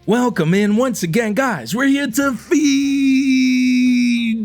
Welcome in once again, guys. We're here to feed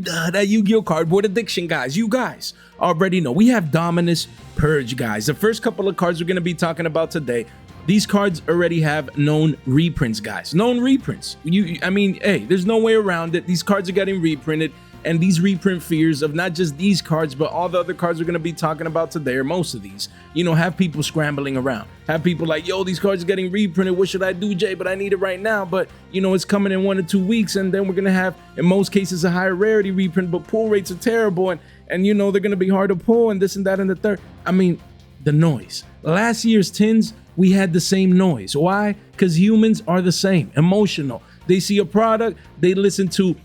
that Yu-Gi-Oh cardboard addiction, guys. You guys already know we have Dominus, Purge, guys. The first couple of cards we're going to be talking about today, these cards already have known reprints, guys. Known reprints. I mean, hey, there's no way around it. These cards are getting reprinted, and these reprint fears of not just these cards, but all the other cards we're going to be talking about today, or most of these, you know, have people scrambling around. Have people like, yo, these cards are getting reprinted. What should I do, Jay? But I need it right now. But, you know, it's coming in 1 or 2 weeks, and then we're going to have, in most cases, a higher rarity reprint, but pull rates are terrible, and you know, they're going to be hard to pull, and this and that and the third. I mean, the noise. Last year's tins, we had the same noise. Why? Because humans are the same, emotional. They see a product, they listen to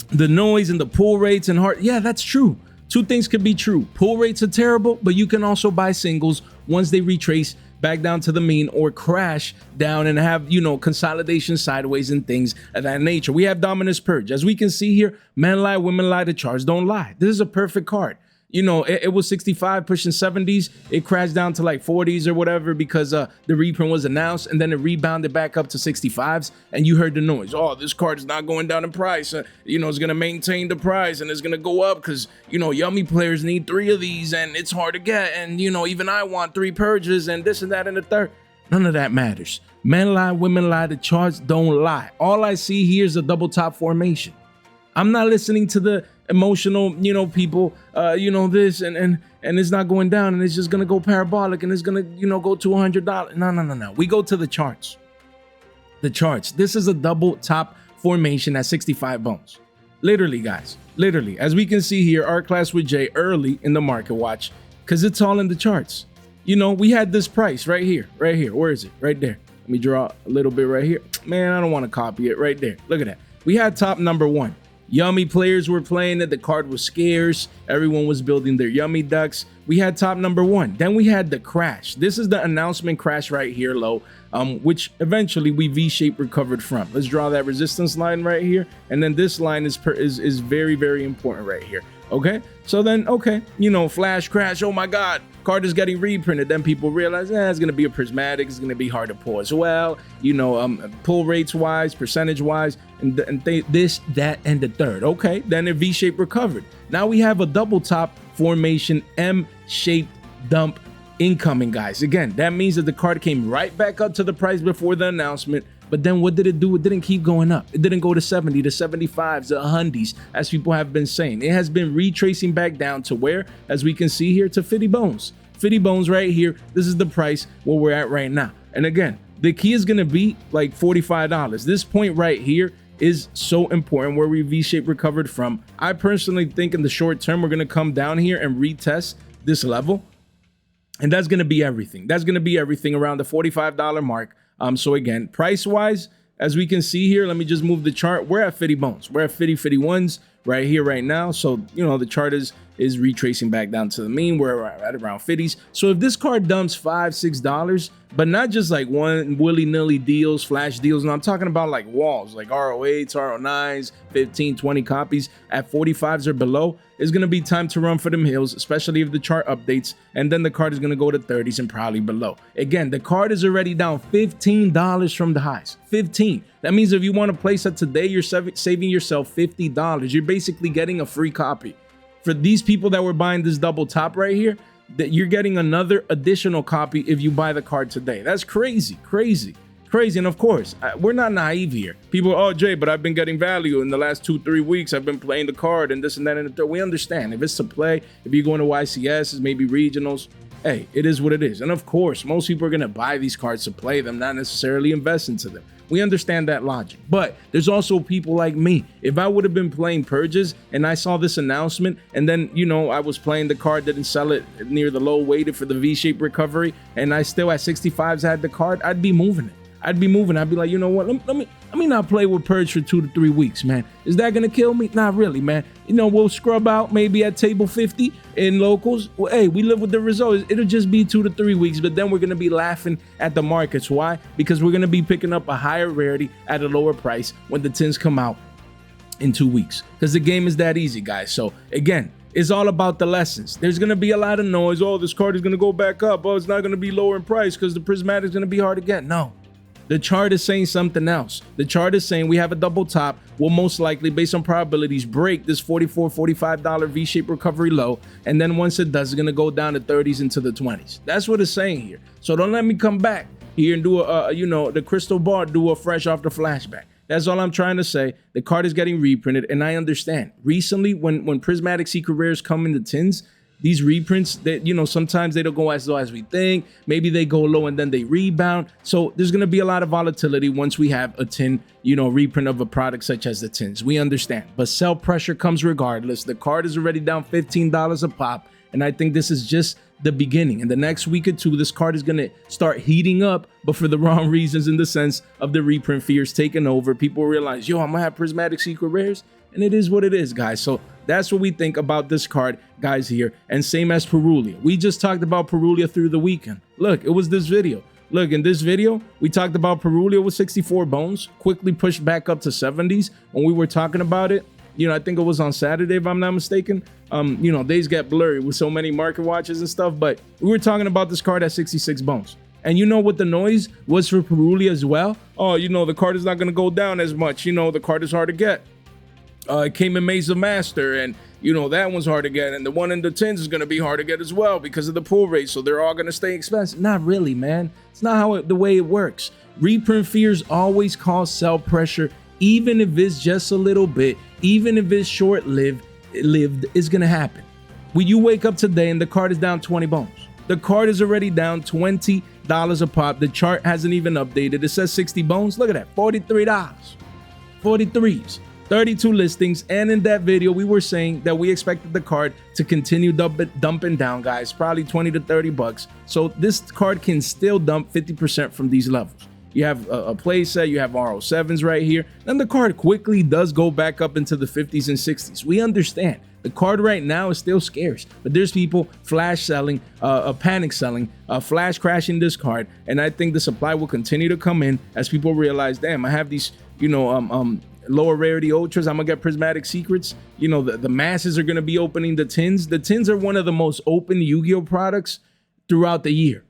the noise and the pull rates and heart. Yeah, that's true. Two things could be true. Pull rates are terrible, but you can also buy singles once they retrace back down to the mean or crash down and have, you know, consolidation sideways and things of that nature. We have Dominus Purge. As we can see here, men lie, women lie, the charts don't lie. This is a perfect card. You know, it was 65 pushing 70s. It crashed down to like 40s or whatever because the reprint was announced, and then it rebounded back up to 65s, and you heard the noise. Oh, this card is not going down in price. You know, it's going to maintain the price, and it's going to go up because, you know, yummy players need 3 of these, and it's hard to get, and, you know, even I want 3 purges and this and that and the third. None of that matters. Men lie, women lie, the charts don't lie. All I see here is a double top formation. I'm not listening to the emotional, you know, people, you know, this and it's not going down, and it's just gonna go parabolic, and it's gonna, you know, go to $100. No. We go to the charts. The charts. This is a double top formation at 65 bones. Literally, guys. Literally, as we can see here, our class with Jay early in the market watch, because it's all in the charts. You know, we had this price right here. Where is it? Right there. Let me draw a little bit right here. Man, I don't want to copy it. Right there. Look at that. We had top number 1. Yummy players were playing it. The card was scarce. Everyone was building their yummy ducks. We had top number 1. Then we had the crash. This is the announcement crash right here, low, which eventually we V-shape recovered from. Let's draw that resistance line right here. And then this line is very, very important right here. Okay, so then, okay, you know, flash crash, oh my God, card is getting reprinted. Then people realize, it's going to be a prismatic, it's going to be hard to pull as well, you know, pull rates wise, percentage wise, and this, that, and the third. Okay, then a V-shape recovered. Now we have a double top formation, M-shaped dump incoming, guys. Again, that means that the card came right back up to the price before the announcement. But then what did it do? It didn't keep going up. It didn't go to 70, to 75s, to 100s, as people have been saying. It has been retracing back down to where, as we can see here, to 50 bones. 50 bones right here. This is the price where we're at right now. And again, the key is going to be like $45. This point right here is so important where we V-shape recovered from. I personally think in the short term, we're going to come down here and retest this level. And that's going to be everything. That's going to be everything around the $45 mark. So again, price-wise, as we can see here, let me just move the chart. We're at 50 bones. We're at 51s right here, right now. So, you know, the chart is retracing back down to the mean. We're at around 50s. So if this card dumps $5, $6, but not just like one willy-nilly deals, flash deals. No, I'm talking about like walls, like RO8s, RO9s, 15, 20 copies at 45s or below. It's going to be time to run for them hills, especially if the chart updates, and then the card is going to go to 30s and probably below. Again, the card is already down $15 from the highs. 15. That means if you want to place it today, you're saving yourself $50. You're basically getting a free copy. For these people that were buying this double top right here, that you're getting another additional copy if you buy the card today. That's crazy. And of course, we're not naive here. People, oh, Jay, but I've been getting value in the last 2-3 weeks. I've been playing the card and this and that and the third. We understand. If it's to play, if you're going to YCS, maybe regionals, hey, it is what it is. And of course, most people are going to buy these cards to play them, not necessarily invest into them. We understand that logic. But there's also people like me. If I would have been playing Purges and I saw this announcement and then, you know, I was playing the card, didn't sell it near the low, waited for the V-shape recovery, and I still at 65s had the card, I'd be moving it. I'd be like, you know what? Let me not play with Purge for 2 to 3 weeks, man. Is that gonna kill me? Not really, man. You know, we'll scrub out maybe at table 50 in locals. Well, hey, we live with the results. It'll just be 2 to 3 weeks, but then we're gonna be laughing at the markets. Why? Because we're gonna be picking up a higher rarity at a lower price when the tins come out in 2 weeks. Because the game is that easy, guys. So again, it's all about the lessons. There's going to be a lot of noise. Oh, this card is going to go back up. Oh, it's not going to be lower in price because the prismatic is going to be hard to get. No, The chart is saying something else. The chart is saying we have a double top, will most likely, based on probabilities, break this $44, $45 V-shaped recovery low, and then once it does, it's gonna go down to 30s into the 20s. That's what it's saying here. So don't let me come back here and do a, the crystal ball, do a fresh off the flashback. That's all I'm trying to say. The card is getting reprinted, and I understand. Recently, when prismatic secret rares come in the tins, these reprints, that sometimes they don't go as low as we think. Maybe they go low and then they rebound. So there's going to be a lot of volatility once we have a tin, reprint of a product such as the tins. We understand, but sell pressure comes regardless. The card is already down $15 a pop, and I think this is just the beginning. In the next week or two, this card is going to start heating up, but for the wrong reasons, in the sense of the reprint fears taking over. People realize, yo, I'm gonna have prismatic secret rares, and it is what it is, guys. So that's what we think about this card, guys, here. And same as Purulia. We just talked about Purulia through the weekend. Look, it was this video. Look, in this video, we talked about Purulia with 64 bones, quickly pushed back up to 70s. When we were talking about it, I think it was on Saturday, if I'm not mistaken. Days get blurry with so many market watches and stuff, but we were talking about this card at 66 bones. And you know what the noise was for Purulia as well? Oh, the card is not going to go down as much. The card is hard to get. It came in Maze of Master, and that one's hard to get, and the one in the tins is going to be hard to get as well because of the pull rate, so they're all going to stay expensive. Not really, man. It's not the way it works. Reprint fears always cause sell pressure, even if it's just a little bit, even if it's short-lived, it's going to happen. When you wake up today and the card is down 20 bones, the card is already down $20 a pop. The chart hasn't even updated. It says 60 bones. Look at that, $43, 43s. 32 listings, and in that video we were saying that we expected the card to continue dumping down, guys, probably 20 to 30 bucks. So this card can still dump 50% from these levels. You have a play set, you have RO7s right here, then the card quickly does go back up into the 50s and 60s. We understand the card right now is still scarce, but there's people flash selling, panic selling, flash crashing this card, and I think the supply will continue to come in as people realize, damn, I have these lower rarity ultras, I'm gonna get prismatic secrets. The masses are gonna be opening the tins. The tins are one of the most open Yu-Gi-Oh products throughout the year.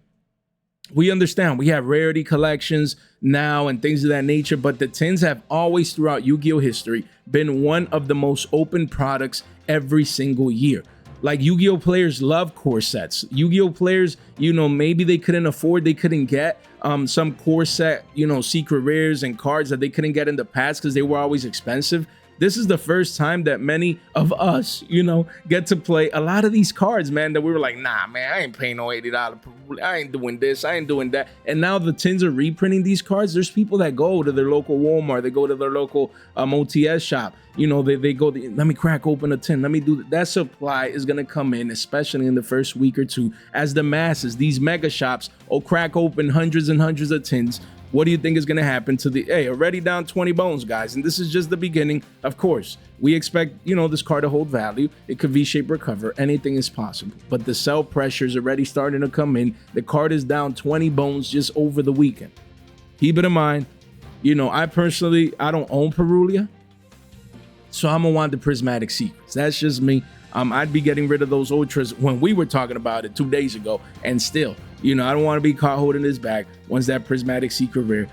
We understand we have rarity collections now and things of that nature, but the tins have always throughout Yu-Gi-Oh history been one of the most open products every single year. Like, Yu-Gi-Oh players love core sets. Yu-Gi-Oh players, maybe they couldn't get some core set, secret rares and cards that they couldn't get in the past because they were always expensive. This is the first time that many of us, get to play a lot of these cards, man, that we were like, nah, man, I ain't paying no $80. I ain't doing this. I ain't doing that. And now the tins are reprinting these cards. There's people that go to their local Walmart. They go to their local OTS shop. They go, let me crack open a tin. Let me do that. That supply is going to come in, especially in the first week or two, as the masses, these mega shops, will crack open hundreds and hundreds of tins. What do you think is going to happen to already down 20 bones, guys? And this is just the beginning. Of course, we expect, this card to hold value. It could V-shape recover. Anything is possible. But the sell pressure is already starting to come in. The card is down 20 bones just over the weekend. Keep it in mind, I personally, I don't own Purulia, so I'm going to want the prismatic secrets. That's just me. I'd be getting rid of those ultras when we were talking about it 2 days ago, and still, I don't want to be caught holding this back once that prismatic secret rare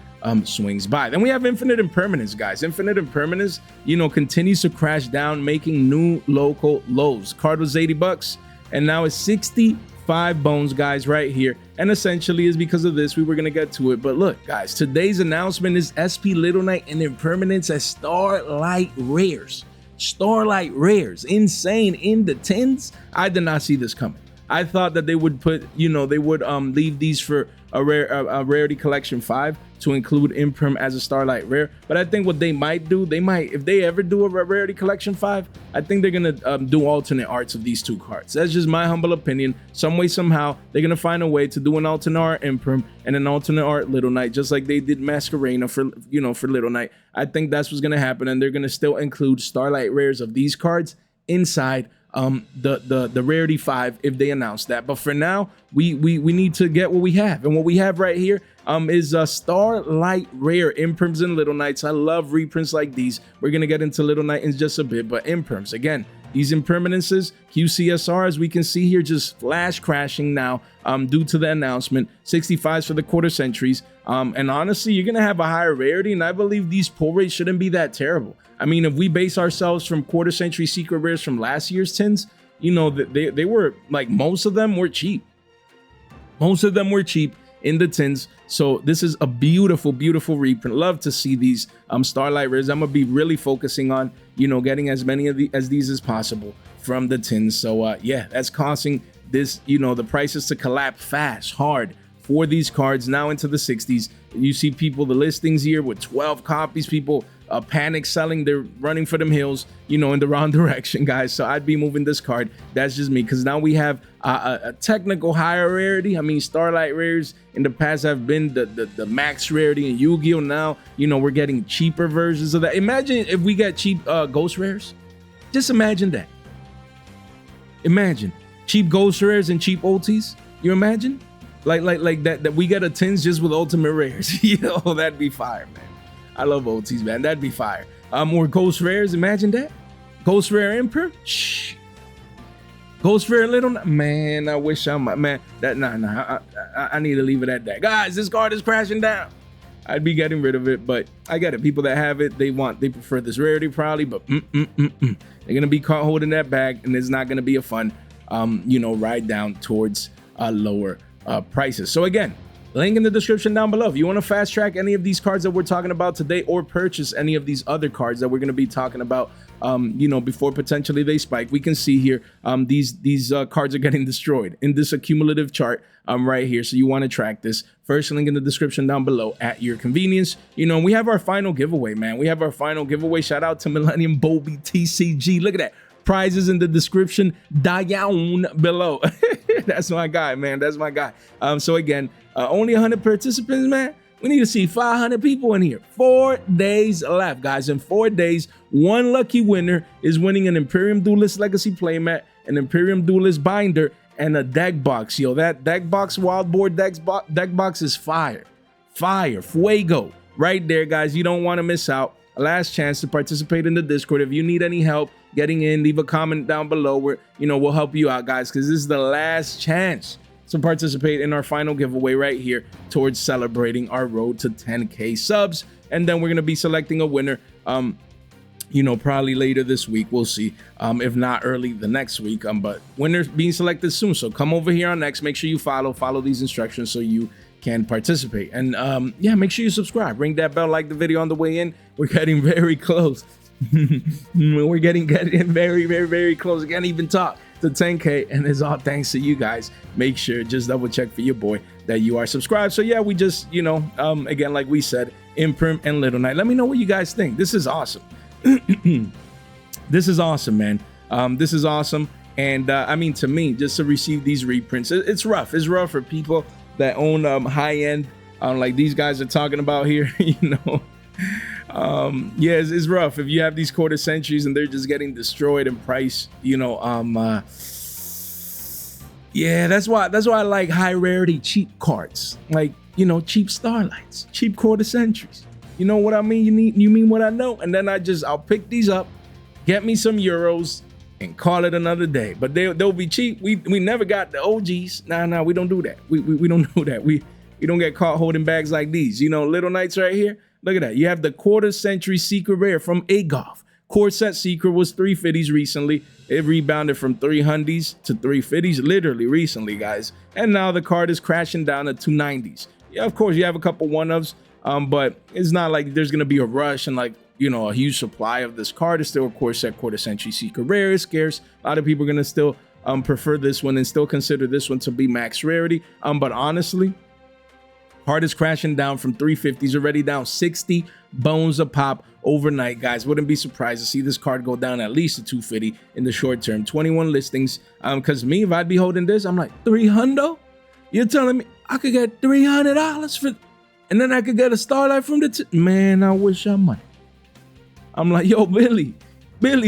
swings by. Then we have Infinite Impermanence, guys. Infinite Impermanence, continues to crash down, making new local lows. Card was 80 bucks, and now it's 65 bones, guys, right here. And essentially is because of this, we were going to get to it. But look, guys, today's announcement is SP Little Knight and Impermanence as Starlight Rares. Starlight Rares, insane in the tins. I did not see this coming. I thought that they would put, they would leave these for a rarity collection 5 to include Imperm as a Starlight Rare. But I think what they might do, if they ever do a rarity collection 5, I think they're gonna do alternate arts of these two cards. That's just my humble opinion. Some way, somehow, they're gonna find a way to do an alternate art Imperm and an alternate art Little Knight, just like they did Masquerena for Little Knight. I think that's what's gonna happen, and they're gonna still include Starlight Rares of these cards inside the rarity 5 if they announce that. But for now, we need to get what we have, and what we have right here is a Starlight Rare Imperms and Little Knights. I love reprints like these. We're gonna get into Little Knight in just a bit, but Imperms, again, These impermanences, QCSR, as we can see here, just flash crashing now due to the announcement. 65s for the quarter centuries. And honestly, you're going to have a higher rarity, and I believe these pull rates shouldn't be that terrible. I mean, if we base ourselves from quarter century secret rares from last year's tins, you know, they were like, most of them were cheap. Most of them were cheap in the tins. So this is a beautiful, beautiful reprint. Love to see these Starlight rares. I'm gonna be really focusing on, you know, getting as many of these as possible from the tins. So yeah, that's causing this, you know, the prices to collapse fast, hard for these cards now into the 60s. You see people, the listings here with 12 copies, people panic selling, they're running for them hills, you know, in the wrong direction, guys. So I'd be moving this card. That's just me, because now we have a technical higher rarity. I mean, Starlight rares in the past have been the max rarity in Yu-Gi-Oh! Now, you know, we're getting cheaper versions of that. Imagine if we get cheap ghost rares. Just imagine that. Imagine cheap ghost rares and cheap OTs. You imagine? Like that we get a tins just with ultimate rares. You know, that'd be fire, man. I love OTs, man. That'd be fire. More ghost rares. Imagine that. Ghost rare Imperm. Shh. Ghost rare little. Man, I wish man. That nah. I need to leave it at that. Guys, this card is crashing down. I'd be getting rid of it, but I get it. People that have it, they prefer this rarity probably, but they're gonna be caught holding that bag, and it's not gonna be a fun, you know, ride down towards lower prices. So again, link in the description down below. If you want to fast track any of these cards that we're talking about today, or purchase any of these other cards that we're going to be talking about, you know, before potentially they spike, we can see here these cards are getting destroyed in this accumulative chart right here. So you want to track this. First link in the description down below at your convenience. You know, we have our final giveaway, man. We have our final giveaway. Shout out to Millennium Bobby TCG. Look at that. Prizes in the description down below. That's my guy, man. That's my guy. So again, only 100 participants, man. We need to see 500 people in here. 4 days left, guys. In 4 days, one lucky winner is winning an Imperium Duelist Legacy playmat, an Imperium Duelist binder, and a deck box. Yo, that deck box, wild board deck box is fire. Fire. Fuego. Right there, guys. You don't want to miss out. Last chance to participate in the Discord. If you need any help getting in, leave a comment down below where, you know, we'll help you out, guys, because this is the last chance to participate in our final giveaway right here towards celebrating our road to 10K subs. And then we're going to be selecting a winner, you know, probably later this week. We'll see, if not early the next week, but winners being selected soon. So come over here on X, make sure you follow these instructions so you can participate. And yeah, make sure you subscribe, ring that bell, like the video on the way in. We're getting very close. We're getting very, very, very close. I can't even talk to 10K, and it's all thanks to you guys. Make sure, just double check for your boy that you are subscribed. So yeah, we just, you know, again, like we said, Imperm and Little Knight. Let me know what you guys think. This is awesome. This is awesome, man. This is awesome. And I mean, to me, just to receive these reprints, it's rough. It's rough for people that own high end, like these guys are talking about here. You know, yeah, it's rough if you have these quarter centuries and they're just getting destroyed in price. You know, yeah, that's why I like high rarity cheap cards, like, you know, cheap Starlights, cheap quarter centuries. You know what I mean? You mean what I know? And then I'll pick these up, get me some euros, and call it another day. But they'll be cheap. We never got the OGs. Nah, we don't do that. We don't do that. We don't get caught holding bags like these. You know, Little Knights right here. Look at that. You have the quarter century secret rare from Agov. Core set secret was 350s recently. It rebounded from 300s to 350s literally recently, guys. And now the card is crashing down to 290s. Yeah, of course, you have a couple one-ofs, but it's not like there's going to be a rush and, like, you know, a huge supply of this card. Is still a core set quarter century secret rare. It's scarce. A lot of people are going to still prefer this one and still consider this one to be max rarity. But honestly, card is crashing down from 350s, already down 60 bones a pop overnight, guys. Wouldn't be surprised to see this card go down at least to 250 in the short term. 21 listings. Because me, if I'd be holding this, I'm like, 300? You're telling me I could get $300 for, and then I could get a Starlight from the man, I wish I might. I'm like, yo, Billy,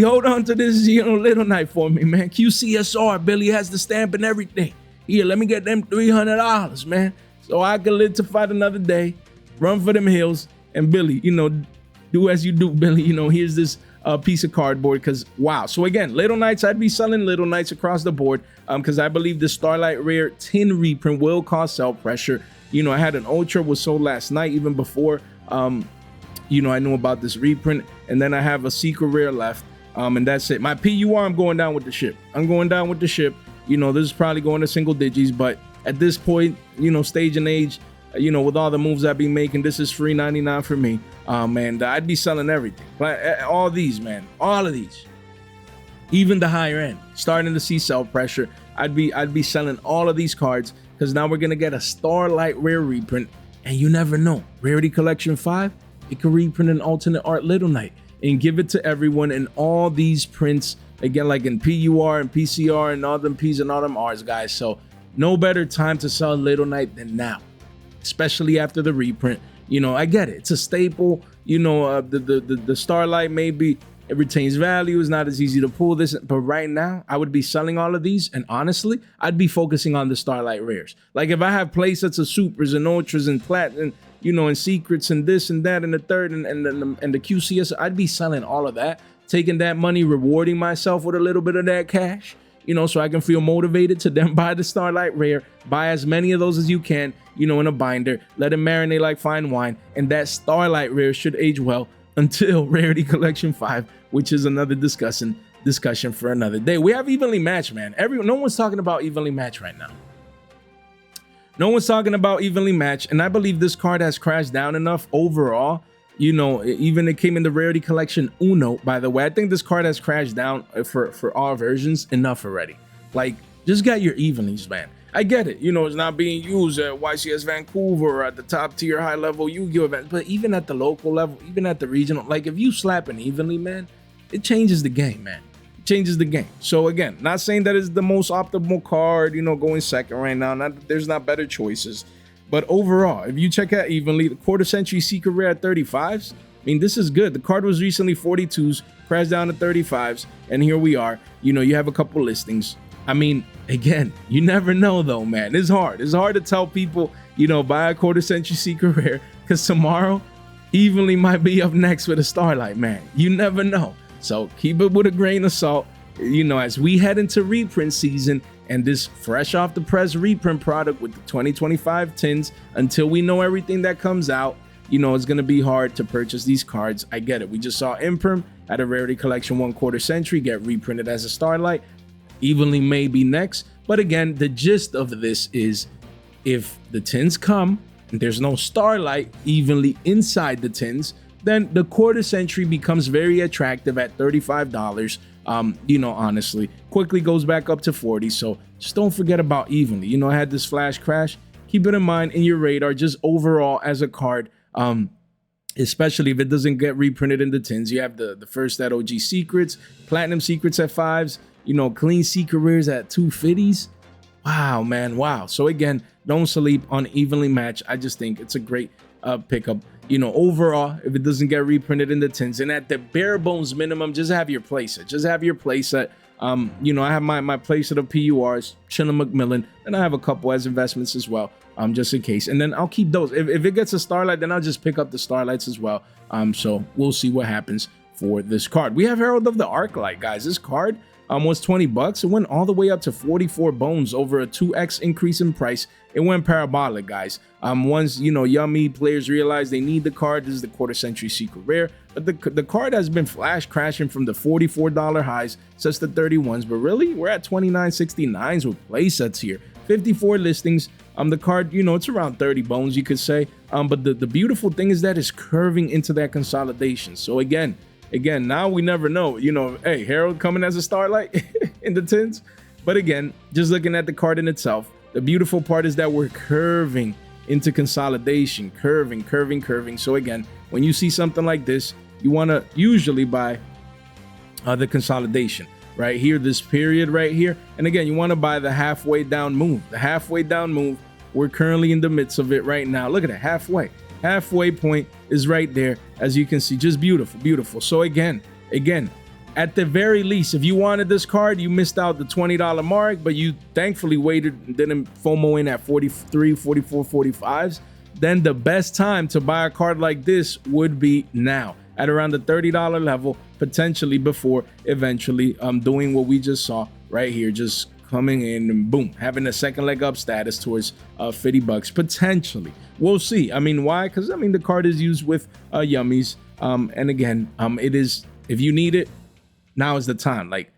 hold on to this, you know, Little Knight for me, man. QCSR, Billy has the stamp and everything. Here, let me get them $300, man, so I can live to fight another day, run for them hills. And Billy, you know, do as you do, Billy. You know, here's this piece of cardboard, because wow. So again, Little Knights, I'd be selling Little Knights across the board, because I believe the Starlight Rare tin reprint will cause sell pressure. You know, I had an Ultra was sold last night, even before you know, I knew about this reprint, and then I have a secret rare left, and that's it. My PUR, I'm going down with the ship. I'm going down with the ship. You know, this is probably going to single digits, but at this point, you know, stage and age, you know, with all the moves I've been making, this is free 99 for me. And I'd be selling everything. All these, man, all of these, even the higher end, starting to see sell pressure. I'd be selling all of these cards, because now we're gonna get a Starlight Rare reprint, and you never know. Rarity Collection 5, it could reprint an alternate art Little Knight and give it to everyone. And all these prints, again, like in PUR and PCR and all them P's and all them R's, guys. So no better time to sell Little Knight than now, especially after the reprint. You know, I get it. It's a staple. You know, the Starlight maybe it retains value. It's not as easy to pull this, but right now I would be selling all of these, and honestly, I'd be focusing on the Starlight Rares. Like if I have playsets of Supers and Ultras and Platinum, you know, and Secrets and this and that and the third and the QCS, I'd be selling all of that, taking that money, rewarding myself with a little bit of that cash, you know, so I can feel motivated to then buy the Starlight Rare, buy as many of those as you can, you know, in a binder, let it marinate like fine wine, and that Starlight Rare should age well until Rarity Collection 5, which is another discussion for another day. We have Evenly Matched, man. No one's talking about Evenly Matched right now. No one's talking about Evenly Matched, and I believe this card has crashed down enough overall. You know, even it came in the Rarity Collection Uno, by the way. I think this card has crashed down for all versions enough already. Like, just get your Evenlies, man. I get it. You know, it's not being used at YCS Vancouver or at the top tier high level Yu-Gi-Oh event, but even at the local level, even at the regional, like if you slap an Evenly, man, it changes the game, man. It changes the game. So again, not saying that it's the most optimal card, you know, going second right now. There's not better choices. But overall, if you check out Evenly, the quarter century secret rare at 35s, I mean, this is good. The card was recently 42s, crashed down to 35s, and here we are. You know, you have a couple listings. I mean, again, you never know though, man. It's hard. It's hard to tell people, you know, buy a quarter century secret rare, because tomorrow, Evenly might be up next with a Starlight, man. You never know. So keep it with a grain of salt, you know, as we head into reprint season and this fresh off the press reprint product with the 2025 tins. Until we know everything that comes out, you know, it's going to be hard to purchase these cards. I get it. We just saw Imperm at a Rarity Collection 1/4 century get reprinted as a Starlight. Evenly may be next. But again, the gist of this is if the tins come and there's no Starlight evenly inside the tins, then the quarter century becomes very attractive at $35. You know, honestly, quickly goes back up to 40. So just don't forget about Evenly. You know, I had this flash crash. Keep it in mind in your radar, just overall as a card, especially if it doesn't get reprinted in the tins. You have the first at OG Secrets, Platinum Secrets at 5s, you know, clean secret rares at 250s. Wow, man, wow. So again, don't sleep on Evenly Matched. I just think it's a great pickup. You know, overall, if it doesn't get reprinted in the tins, and at the bare bones minimum, just have your playset. Just have your playset. You know, I have my playset of PURs, Chillin' McMillan, and I have a couple as investments as well, just in case. And then I'll keep those. If it gets a Starlight, then I'll just pick up the Starlights as well. So we'll see what happens for this card. We have Herald of the Arclight, guys. This card was $20. It went all the way up to 44 bones, over a 2x increase in price. It went parabolic, guys. Once, you know, yummy players realize they need the card, this is the quarter century secret rare. But the card has been flash crashing from the $44 highs since the 31s. But really, we're at $29.69s with playsets here. 54 listings. The card, you know, it's around 30 bones, you could say. But the beautiful thing is that it's curving into that consolidation. So again, now we never know, you know, hey, Herald coming as a Starlight in the tins. But again, just looking at the card in itself, the beautiful part is that we're curving into consolidation, curving. So again, when you see something like this, you want to usually buy the consolidation right here, this period right here. And again, you want to buy the halfway down move. The halfway down move, we're currently in the midst of it right now. Look at it, halfway point is right there, as you can see. Just beautiful. So again, at the very least, if you wanted this card, you missed out the $20 mark, but you thankfully waited and didn't FOMO in at 43, 44, 45s, then the best time to buy a card like this would be now. at around the $30 level, potentially, before eventually doing what we just saw right here, just coming in and boom, having a second leg up status towards 50 bucks potentially. We'll see. I mean, why? Because I mean, the card is used with yummies, and again, it is, if you need it, now is the time. Like,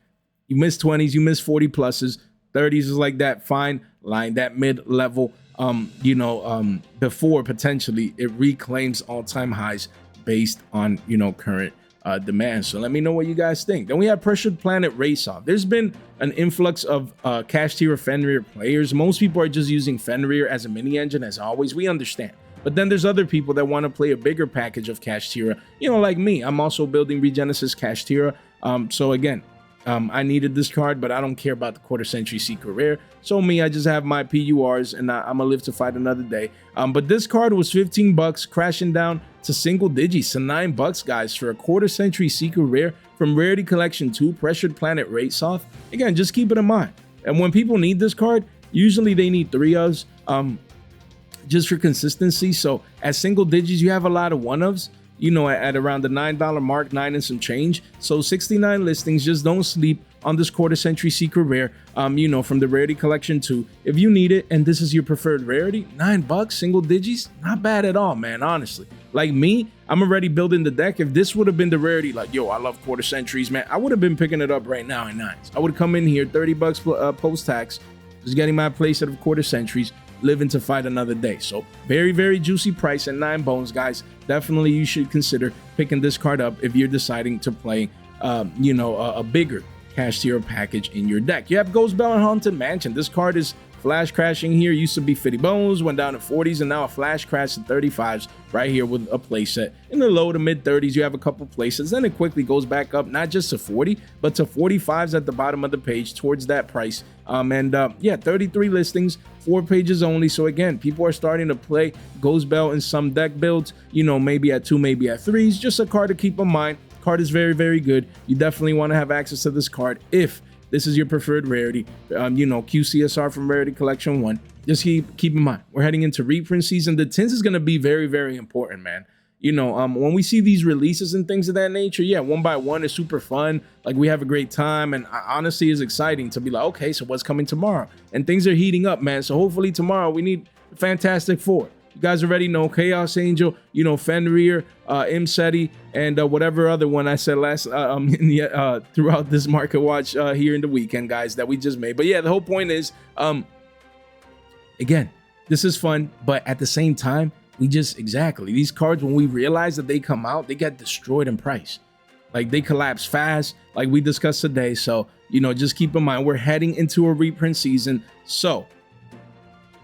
you miss 20s, you miss 40 pluses, 30s is like that fine line, that mid level, before potentially it reclaims all-time highs based on, current demand. So let me know what you guys think. Then we have Pressured Planet Wraitsoth. There's been an influx of cash tier Fenrir players. Most people are just using Fenrir as a mini engine, as always. We understand. But then there's other people that want to play a bigger package of cash tier, like me. I'm also building Regenesis cash tier. So again, I needed this card, but I don't care about the quarter century secret rare. So me, I just have my PURs, and I'm gonna live to fight another day. But this card was 15 bucks, crashing down to single digits to 9 bucks, guys, for a quarter century secret rare from Rarity Collection 2, Pressured Planet Wraitsoth. Again, just keep it in mind. And when people need this card, usually they need 3 ofs, just for consistency. So at single digits, you have a lot of 1-ofs. At around the $9 mark, 9 and some change. So 69 listings. Just don't sleep on this quarter century secret rare, from the Rarity Collection 2. If you need it and this is your preferred rarity, 9 bucks, single digits, not bad at all, man, honestly. Like me, I'm already building the deck. If this would have been the rarity, like, yo, I love quarter centuries, man, I would have been picking it up right now in 9s. I would come in here, 30 bucks post-tax, just getting my playset of quarter centuries, living to fight another day. So very, very juicy price at 9 bones, guys. Definitely you should consider picking this card up if you're deciding to play a bigger cash tier package in your deck. You have Ghostbell and Haunted Mansion. This card is flash crashing here. Used to be 50 bones, went down to 40s, and now a flash crash to 35s right here with a playset. In the low to mid 30s, you have a couple places, then it quickly goes back up, not just to 40, but to 45s at the bottom of the page towards that price. 33 listings, 4 pages only. So again, people are starting to play Ghostbell in some deck builds, maybe at 2, maybe at 3s. Just a card to keep in mind. Card is very, very good. You definitely want to have access to this card if this is your preferred rarity. QCSR from Rarity Collection 1. Just keep in mind, we're heading into reprint season. The tins is going to be very, very important, man. When we see these releases and things of that nature, yeah, 1 by 1 is super fun. Like, we have a great time, and honestly, it's exciting to be like, okay, so what's coming tomorrow? And things are heating up, man. So hopefully tomorrow we need Fantastic Four. You guys already know Chaos Angel, Fenrir, Imseti, and whatever other one I said last throughout this market watch here in the weekend, guys, that we just made. But yeah, the whole point is, again, this is fun, but at the same time, these cards, when we realize that they come out, they get destroyed in price. Like, they collapse fast, like we discussed today. So, just keep in mind, we're heading into a reprint season. So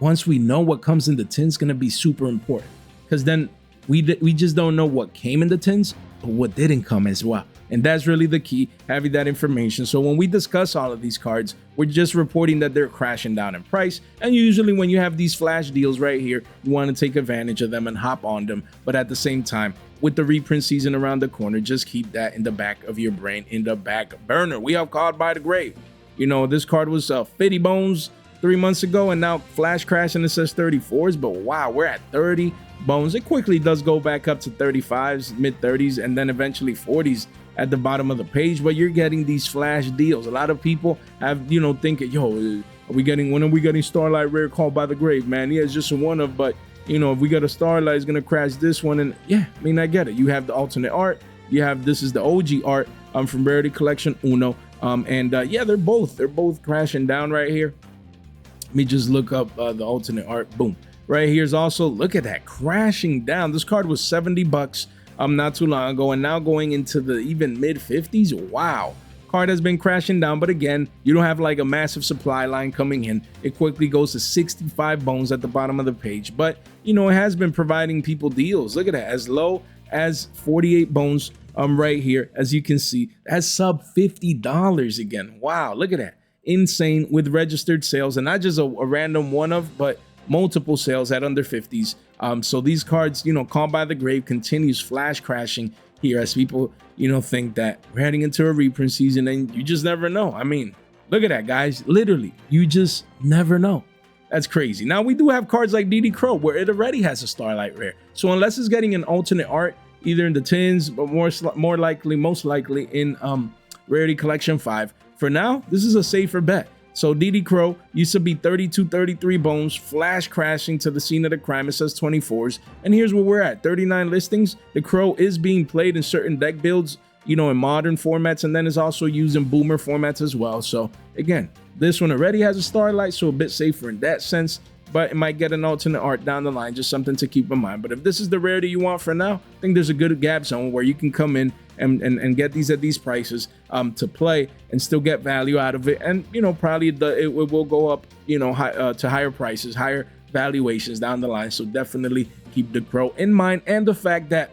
once we know what comes in the tins, going to be super important, because then we just don't know what came in the tins, but what didn't come as well. And that's really the key, having that information. So when we discuss all of these cards, we're just reporting that they're crashing down in price. And usually when you have these flash deals right here, you want to take advantage of them and hop on them. But at the same time, with the reprint season around the corner, just keep that in the back of your brain, in the back burner. We have Called by the Grave. This card was 50 bones 3 months ago, and now flash crash and it says 34s, but wow, we're at 30 bones. It quickly does go back up to 35s, mid 30s, and then eventually 40s at the bottom of the page. But you're getting these flash deals. A lot of people have, thinking, yo, when are we getting Starlight Rare Called by the Grave, man? Yeah, it's just a 1-of, but if we got a Starlight, it's gonna crash this one. And yeah, I mean, I get it. You have the alternate art, this is the OG art from Rarity Collection Uno, yeah, they're both crashing down right here. Let me just look up the alternate art. Boom. Right here's also, look at that, crashing down. This card was 70 bucks not too long ago, and now going into the even mid 50s. Wow. Card has been crashing down, but again, you don't have like a massive supply line coming in. It quickly goes to 65 bones at the bottom of the page, but it has been providing people deals. Look at that, as low as 48 bones right here, as you can see. That's sub $50 again. Wow, look at that. Insane, with registered sales, and not just a random 1-of, but multiple sales at under 50s. So these cards, Called by the Grave continues flash crashing here, as people, think that we're heading into a reprint season, and you just never know. I mean, look at that, guys. Literally, you just never know. That's crazy. Now, we do have cards like DD Crow, where it already has a Starlight Rare. So unless it's getting an alternate art, either in the tins, but most likely in Rarity Collection 5. For now, this is a safer bet. So DD Crow used to be 32, 33 bones, flash crashing to the scene of the crime. It says 24s. And here's where we're at, 39 listings. The Crow is being played in certain deck builds, you know, in modern formats, and then is also used in boomer formats as well. So again, this one already has a Starlight, so a bit safer in that sense, but it might get an alternate art down the line, just something to keep in mind. But if this is the rarity you want for now, I think there's a good gap zone where you can come in and get these at these prices to play and still get value out of it. And, you know, probably it will go up, you know, to higher prices, higher valuations down the line. So definitely keep the Crow in mind. And the fact that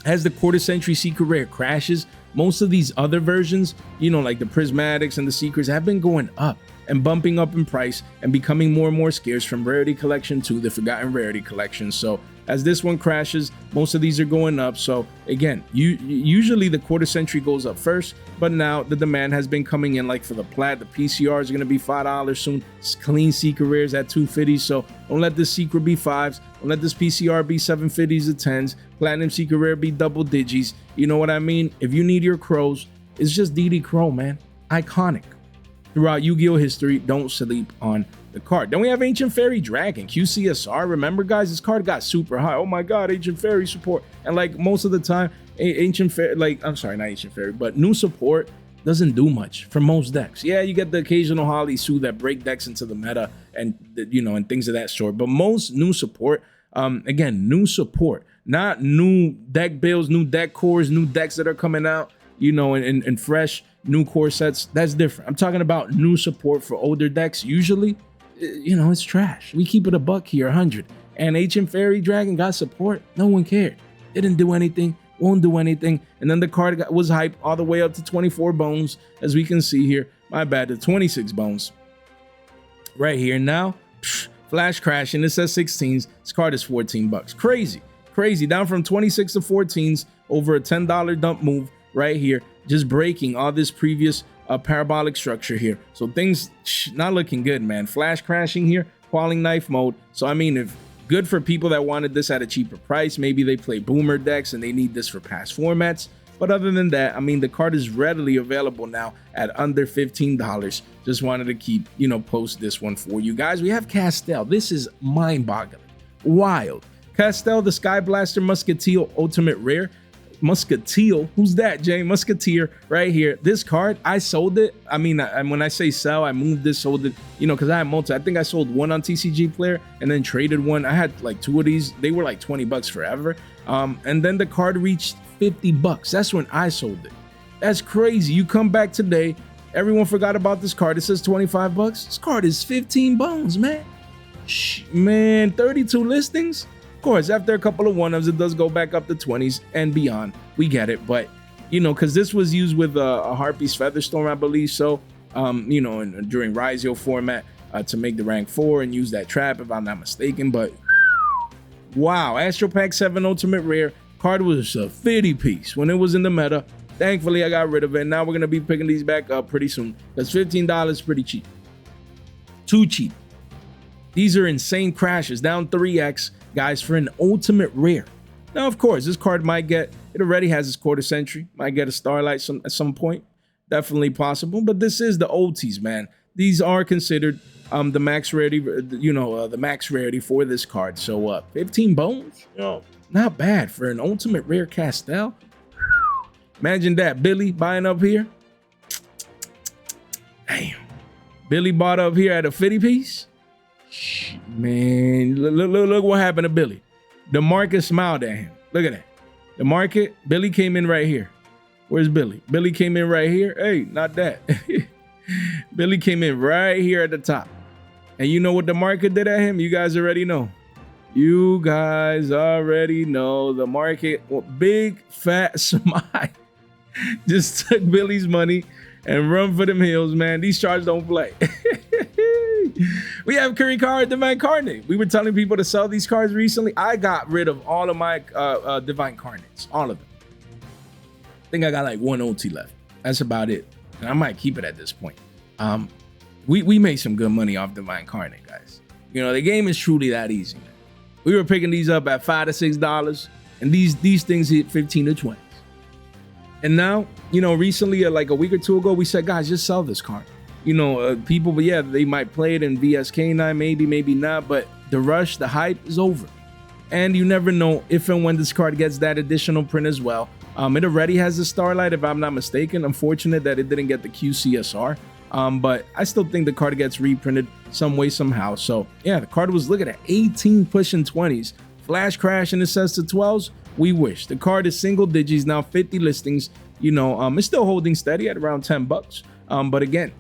as the quarter century secret rare crashes, most of these other versions, you know, like the prismatics and the secrets, have been going up and bumping up in price and becoming more and more scarce from Rarity Collection to the Forgotten Rarity Collection. So as this one crashes, most of these are going up. So again, usually the quarter century goes up first, but now the demand has been coming in. Like for the plat, the PCR is going to be $5 soon. Clean secret rares at $250. So don't let this secret be 5s. Don't let this PCR be 750s or 10s. Platinum secret rare be double digits. You know what I mean? If you need your crows, it's just DD Crow, man. Iconic. Throughout Yu-Gi-Oh history, don't sleep on the card. Then we have Ancient Fairy Dragon, QCSR. Remember, guys, this card got super high. Oh my God, Ancient Fairy support. And like most of the time, Ancient Fairy, like, I'm sorry, not Ancient Fairy, but new support doesn't do much for most decks. Yeah, you get the occasional Holly Sue that break decks into the meta and, you know, and things of that sort. But most new support, again, new support, not new deck builds, new deck cores, new decks that are coming out, you know, and fresh new core sets. That's different. I'm talking about new support for older decks. Usually, you know, it's trash. We keep it a buck here, 100. And Ancient Fairy Dragon got support. No one cared. It didn't do anything. Won't do anything. And then the card was hyped all the way up to 24 bones, as we can see here. My bad, to 26 bones. Right here now, flash crashing. It says 16s. This card is 14 bucks. Crazy, crazy. Down from 26 to 14s over a $10 dump move right here. Just breaking all this previous parabolic structure here. So things not looking good, man. Flash crashing here, Falling Knife mode. So I mean, if good for people that wanted this at a cheaper price, maybe they play boomer decks and they need this for past formats. But other than that, I mean, the card is readily available now at under $15. Just wanted to keep, you know, post this one for you guys. We have Castell. This is mind-boggling, wild. Castell, the Sky Blaster Musketeer Ultimate Rare. Musketeer, who's that, Jay? Musketeer right here. This card, I sold it. I mean, when I say sell, I moved this, sold it, you know, because I had multi. I think I sold one on TCG Player and then traded one. I had like 2 of these. They were like 20 bucks forever. And then the card reached 50 bucks. That's when I sold it. That's crazy. You come back today, everyone forgot about this card. It says 25 bucks. This card is 15 bones, man. Man, 32 listings. Of course, after a couple of one-ups, it does go back up to 20s and beyond. We get it, but you know, because this was used with a Harpy's Featherstorm, I believe. So, you know, during Raizo format to make the rank 4 and use that trap, if I'm not mistaken. But wow, Astro Pack 7 Ultimate Rare card was a 50 piece when it was in the meta. Thankfully, I got rid of it. Now we're gonna be picking these back up pretty soon. That's $15, pretty cheap. Too cheap. These are insane crashes, down 3x. Guys, for an ultimate rare. Now, of course, this card might get, it already has its quarter century, might get a Starlight at some point. Definitely possible, but this is the OTs, man. These are considered the max rarity, you know, the max rarity for this card. So 15 bones, you know, not bad for an ultimate rare Castell. Imagine that, Billy buying up here. Damn. Billy bought up here at a 50 piece. Man, look what happened to Billy. The market smiled at him. Look at that. The market, Billy came in right here. Where's Billy? Billy came in right here. Hey, not that. Billy came in right here at the top. And you know what the market did at him? You guys already know. You guys already know. The market, well, big fat smile, just took Billy's money and run for them hills, man. These charts don't play. We have Curry Card Divine Incarnate. We were telling people to sell these cards recently. I got rid of all of my Divine Incarnates, all of them. I think I got like 1 OT left. That's about it. And I might keep it at this point. We made some good money off Divine Incarnate, guys. You know, the game is truly that easy, man. We were picking these up at $5 to $6. And these things hit 15 to 20. And now, you know, recently, like a week or two ago, we said, guys, just sell this card. You know, people, but yeah, they might play it in VSK9, maybe not, but the rush, the hype is over. And you never know if and when this card gets that additional print as well. It already has the Starlight, if I'm not mistaken. Unfortunate that it didn't get the QCSR. But I still think the card gets reprinted some way, somehow. So yeah, the card was, look at that, 18 pushing 20s. Flash crash and it says to 12s. We wish. The card is single digits, now 50 listings. You know, it's still holding steady at around 10 bucks. But again,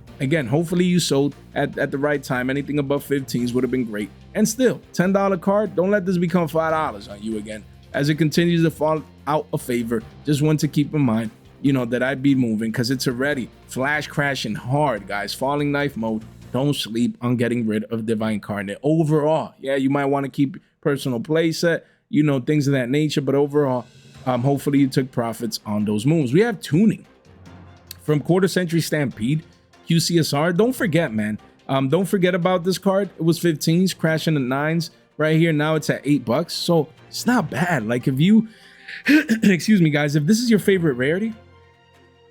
hopefully you sold at the right time. Anything above 15s would have been great. And still, $10 card, don't let this become $5 on you again. As it continues to fall out of favor, just want to keep in mind, you know, that I'd be moving because it's already flash crashing hard, guys. Falling knife mode. Don't sleep on getting rid of Divine Incarnate. Overall, yeah, you might want to keep personal playset, you know, things of that nature. But overall, hopefully you took profits on those moves. We have tuning from Quarter Century Stampede. QCSR, don't forget, man. Don't forget about this card. It was 15s, crashing at 9s right here. Now it's at $8, so it's not bad. Like if you, excuse me, guys, if this is your favorite rarity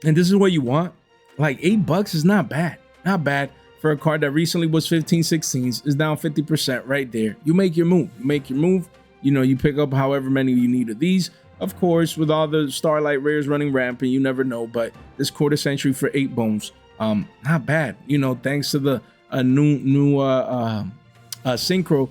and this is what you want, like $8 is not bad. Not bad for a card that recently was 15, 16s, is down 50% right there. You make your move. You make your move. You know, you pick up however many you need of these. Of course, with all the Starlight rares running rampant, you never know. But this Quarter Century for 8 bones. Not bad, you know, thanks to the new synchro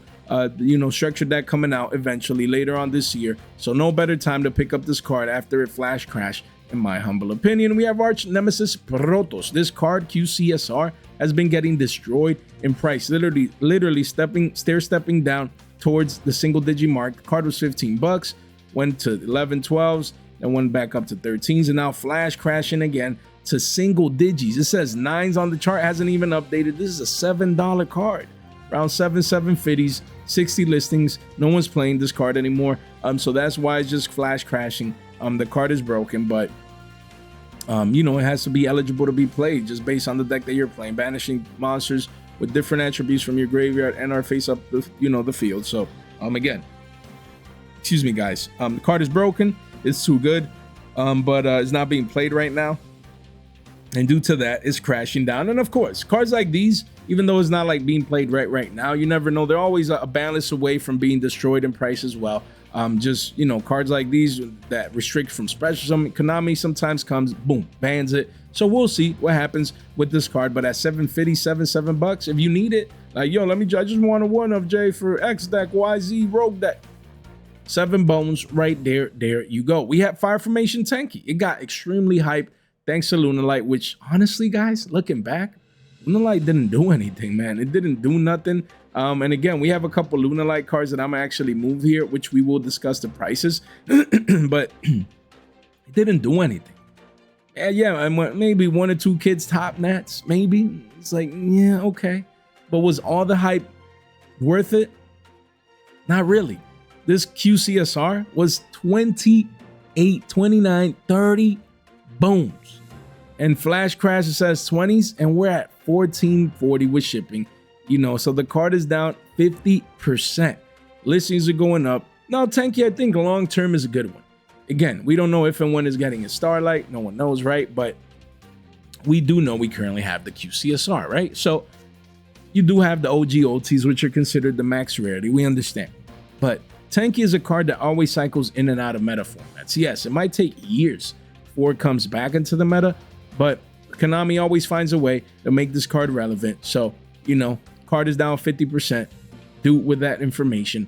you know, structure deck coming out eventually later on this year. So no better time to pick up this card after it flash crashed, in my humble opinion. We have Arch Nemesis Protos. This card, QCSR, has been getting destroyed in price, literally stair stepping down towards the single digit mark. The card was 15 bucks, went to 11, 12s, and went back up to 13s, and now flash crashing again to single digits. It says 9s on the chart, hasn't even updated. This is a $7 card, around 750s, 60 listings. No one's playing this card anymore, so that's why it's just flash crashing. The card is broken, but you know, it has to be eligible to be played just based on the deck that you're playing, banishing monsters with different attributes from your graveyard and or face up the, you know, the field. So again, excuse me, guys, the card is broken. It's too good, but it's not being played right now. And due to that, it's crashing down. And of course, cards like these, even though it's not like being played right now, you never know. They're always a balance away from being destroyed in price as well. Just, you know, cards like these that restrict from special, Konami sometimes comes, boom, bans it. So we'll see what happens with this card. But at $750, $7 if you need it, like, yo, I just want a one of J for X deck, YZ rogue deck. 7 bones right there. There you go. We have Fire Formation Tenki. It got extremely hyped thanks to Lunalight, which honestly, guys, looking back, Lunalight didn't do anything, man. It didn't do nothing. And again, we have a couple Lunalight cards that I'm gonna actually move here, which we will discuss the prices. But it didn't do anything. Yeah, and maybe 1 or 2 kids top nats, maybe. It's like, yeah, okay. But was all the hype worth it? Not really. This QCSR was 28, 29, 30 bones. And flash crash, it says 20s, and we're at 1440 with shipping. You know, so the card is down 50%. Listings are going up. Now, Tenki, I think long term is a good one. Again, we don't know if and when it's getting a Starlight. No one knows, right? But we do know we currently have the QCSR, right? So you do have the OG OTs, which are considered the max rarity. We understand. But Tenki is a card that always cycles in and out of meta formats. Yes, it might take years before it comes back into the meta, but Konami always finds a way to make this card relevant. So, you know, card is down 50%. Do with that information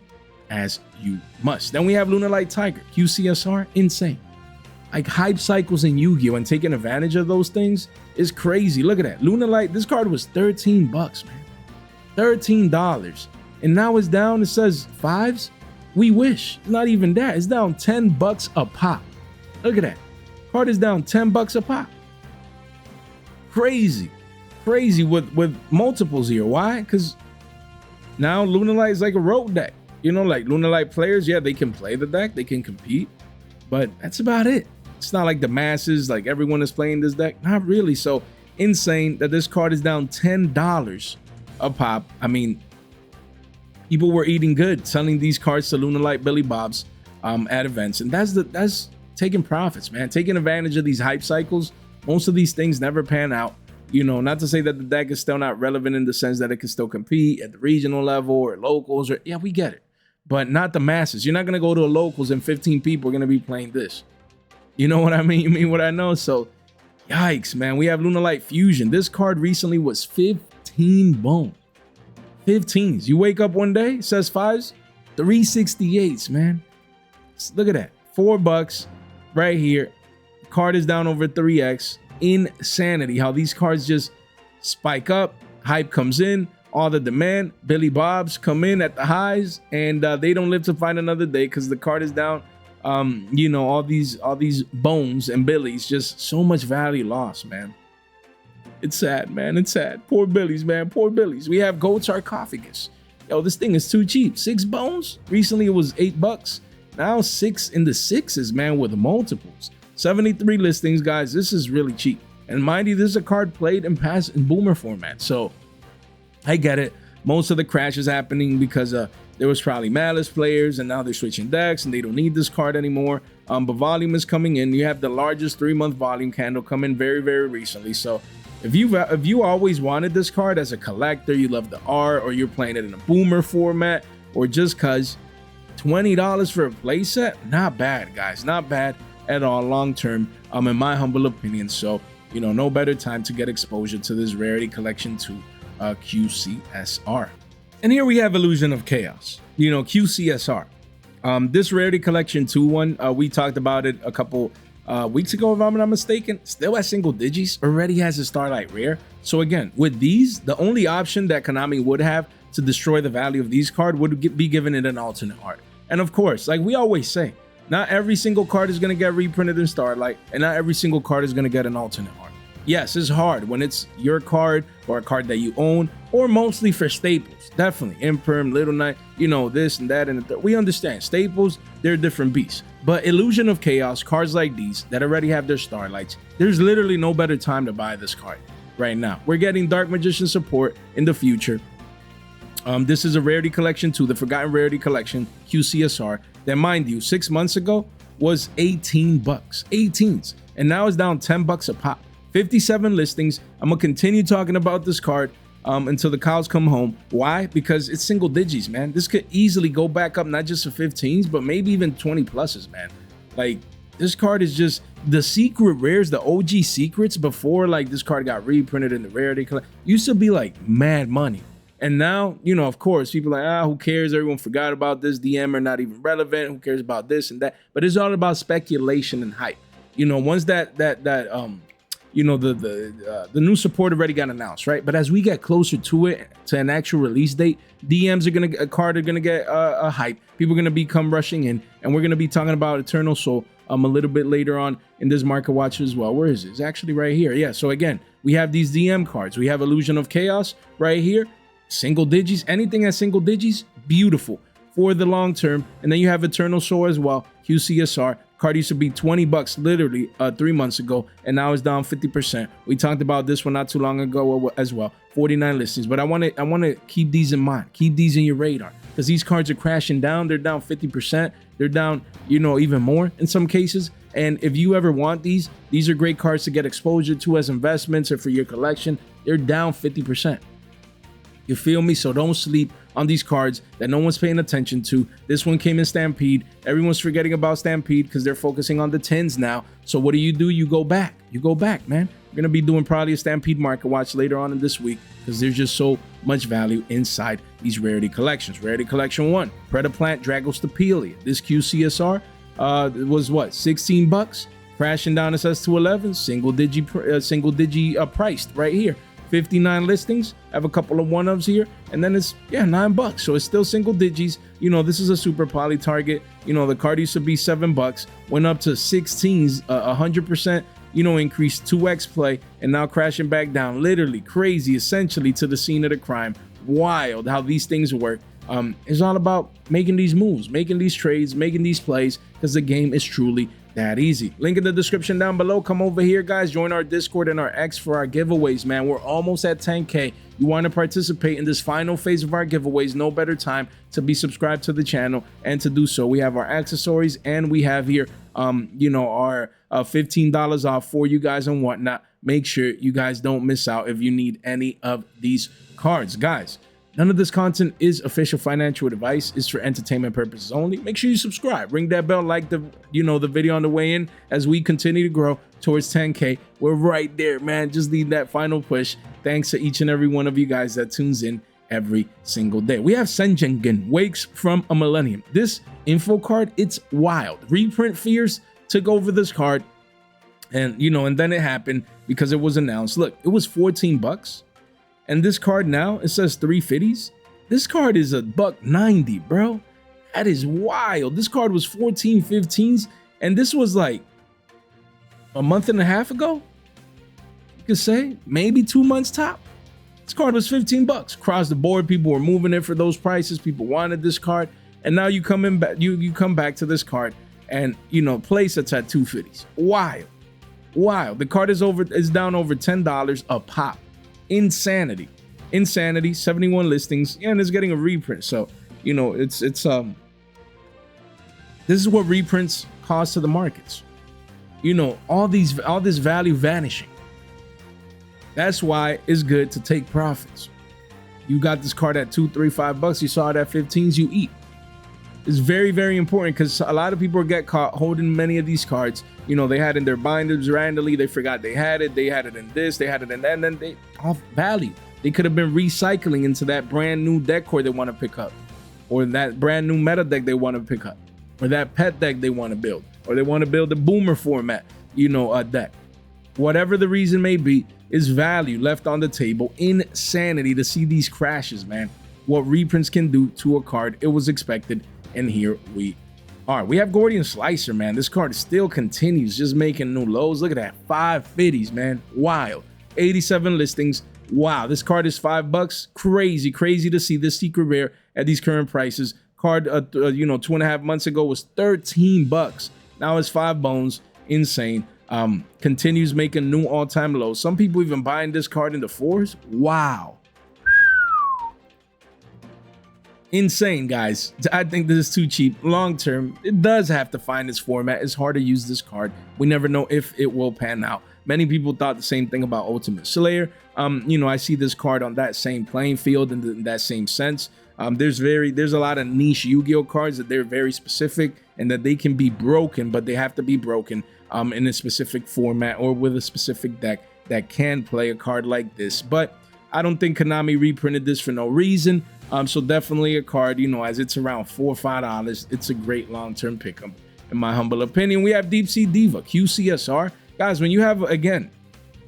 as you must. Then we have Lunalight Tiger, QCSR, insane. Like hype cycles in Yu-Gi-Oh! And taking advantage of those things is crazy. Look at that. Lunalight, this card was 13 bucks, man. $13. And now it's down, it says 5s. We wish. Not even that. It's down 10 bucks a pop. Look at that. Card is down 10 bucks a pop. Crazy. Crazy with multiples here. Why? Because now Lunalight is like a rogue deck. You know, like Lunalight players, yeah, they can play the deck, they can compete, but that's about it. It's not like the masses, like everyone is playing this deck. Not really. So insane that this card is down $10 a pop. I mean, people were eating good selling these cards to Lunalight Billy Bobs. at events, and that's taking profits, man, taking advantage of these hype cycles. Most of these things never pan out. You know, not to say that the deck is still not relevant in the sense that it can still compete at the regional level or locals, or yeah, we get it, but not the masses. You're not gonna go to a locals and 15 people are gonna be playing this. You know what I mean? You mean what I know? So yikes, man. We have Lunalight Fusion. This card recently was 15 bone. 15s. You wake up one day, says 5s, 368s, man. Look at that. $4 right here. Card is down over 3x. Insanity how these cards just spike up. Hype comes in, all the demand. Billy Bobs come in at the highs, and they don't live to find another day because the card is down. You know, all these bones and Billies, just so much value lost, man. It's sad, man. It's sad. Poor Billies, man. Poor Billies. We have Gold Sarcophagus. Yo, this thing is too cheap. 6 bones. Recently it was $8. Now 6 in the 6s, man, with multiples. 73 listings, guys. This is really cheap. And mind you, this is a card played and passed in boomer format. So I get it. Most of the crash is happening because there was probably Malice players, and now they're switching decks and they don't need this card anymore. But volume is coming in. You have the largest 3-month volume candle come in very, very recently. So if you always wanted this card as a collector, you love the art, or you're playing it in a boomer format, or just cause $20 for a playset, not bad, guys. Not bad at all long term, in my humble opinion. So, you know, no better time to get exposure to this Rarity Collection 2 QCSR. And here we have Illusion of Chaos, you know, QCSR. This Rarity Collection 2 one, we talked about it a couple weeks ago, if I'm not mistaken. Still at single digits, already has a Starlight Rare. So again, with these, the only option that Konami would have to destroy the value of these cards would be giving it an alternate art. And of course, like we always say, not every single card is going to get reprinted in Starlight, and not every single card is going to get an alternate art. Yes, it's hard when it's your card or a card that you own, or mostly for staples. Definitely Imperm, Little Knight, you know, this and that and the third. We understand staples, they're different beasts. But Illusion of Chaos, cards like these that already have their Starlights, there's literally no better time to buy this card right now. We're getting Dark Magician support in the future. This is a Rarity Collection 2, the Forgotten Rarity Collection QCSR, that, mind you, 6 months ago was 18 bucks, 18s, and now it's down 10 bucks a pop. 57 listings. I'm gonna continue talking about this card until the cows come home. Why? Because it's single digits, man. This could easily go back up, not just to 15s, but maybe even 20 pluses, man. Like, this card is just the secret rares, the OG secrets before like this card got reprinted in the Rarity Collection. Used to be like mad money. And now, you know, of course, people are like, who cares? Everyone forgot about this. DM are not even relevant. Who cares about this and that? But it's all about speculation and hype. You know, once you know, the new support already got announced, right? But as we get closer to it, to an actual release date, DMs are gonna get a hype. People are gonna come rushing in, and we're gonna be talking about Eternal Soul a little bit later on in this market watch as well. Where is it? It's actually right here. Yeah. So again, we have these DM cards. We have Illusion of Chaos right here. Single digits, anything at single digits, beautiful for the long term. And then you have Eternal Soul as well, QCSR. Card used to be 20 bucks literally 3 months ago, and now it's down 50%. We talked about this one not too long ago as well. 49 listings, but I want to keep these in mind. Keep these in your radar, because these cards are crashing down. They're down 50%. They're down, you know, even more in some cases. And if you ever want these are great cards to get exposure to as investments or for your collection. They're down 50%. You feel me? So don't sleep on these cards that no one's paying attention to. This one came in Stampede. Everyone's forgetting about Stampede because they're focusing on the 10s now. So what do? You go back. You go back, man. We're going to be doing probably a Stampede market watch later on in this week, because there's just so much value inside these Rarity Collections. Rarity Collection 1, Predaplant Dragostapelia. This QCSR was what, 16 bucks? Crashing down, it says, to 11. Single digi priced right here. 59 listings. I have a couple of one-ofs here, and then it's 9 bucks. So it's still single digits. You know, this is a super poly target. You know, the card used to be 7 bucks, went up to 16s, 100%, you know, increased 2x play, and now crashing back down. Literally crazy, essentially, to the scene of the crime. Wild how these things work. It's all about making these moves, making these trades, making these plays, because the game is truly That easy. Link in the description down below. Come over here, guys. Join our Discord and our X for our giveaways, man. We're almost at 10K. You want to participate in this final phase of our giveaways. No better time to be subscribed to the channel and to do so. We have our accessories and we have here, you know, our $15 off for you guys and whatnot. Make sure you guys don't miss out if you need any of these cards, guys. None of this content is official financial advice. It's for entertainment purposes only. Make sure you subscribe, ring that bell, like the video on the way in as we continue to grow towards 10K. We're right there, man. Just need that final push. Thanks to each and every one of you guys that tunes in every single day. We have Sengenjin, Wakes from a Millennium. This info card, it's wild. Reprint Fears took over this card, and and then it happened because it was announced. Look, it was 14 bucks. And this card now, it says 350s. This card is $1.90, bro. That is wild. This card was 14, 15s. And this was like a month and a half ago. You could say maybe 2 months top. This card was 15 bucks. Across the board, people were moving it for those prices. People wanted this card. And now you come in back, you come back to this card and place it's at 250s. Wild. Wild. The card is down over $10 a pop. Insanity, 71 listings, and it's getting a reprint. So this is what reprints cause to the markets. All this value vanishing. That's why it's good to take profits. You got this card at $2, $3, $5. You saw it at 15s, you eat. It's very, very important because a lot of people get caught holding many of these cards. They had in their binders randomly. They forgot they had it. They had it in this. They had it in that. And then they off value. They could have been recycling into that brand new deck core they want to pick up, or that brand new meta deck they want to pick up, or that pet deck they want to build, or they want to build a boomer format, a deck. Whatever the reason may be, is value left on the table. Insanity to see these crashes, man. What reprints can do to a card. It was expected. And here we are. We have Gordian Slicer, man. This card still continues, just making new lows. Look at that, 550s, man. Wild. 87 listings. Wow, this card is $5. Crazy, crazy to see this secret rare at these current prices. Card, 2.5 months ago was 13 bucks. Now it's 5 bones. Insane. Continues making new all-time lows. Some people even buying this card in the 4s. Wow. Insane, guys. I think this is too cheap. Long term, it does have to find its format. It's hard to use this card. We never know if it will pan out. Many people thought the same thing about Ultimate Slayer. I see this card on that same playing field in that same sense. There's a lot of niche Yu-Gi-Oh cards that they're very specific and that they can be broken, but they have to be broken in a specific format or with a specific deck that can play a card like this. But I don't think Konami reprinted this for no reason. So definitely a card, as it's around $4 or $5. It's a great long-term pickup, in my humble opinion. We have Sea Diva, QCSR. Guys, when you have, again,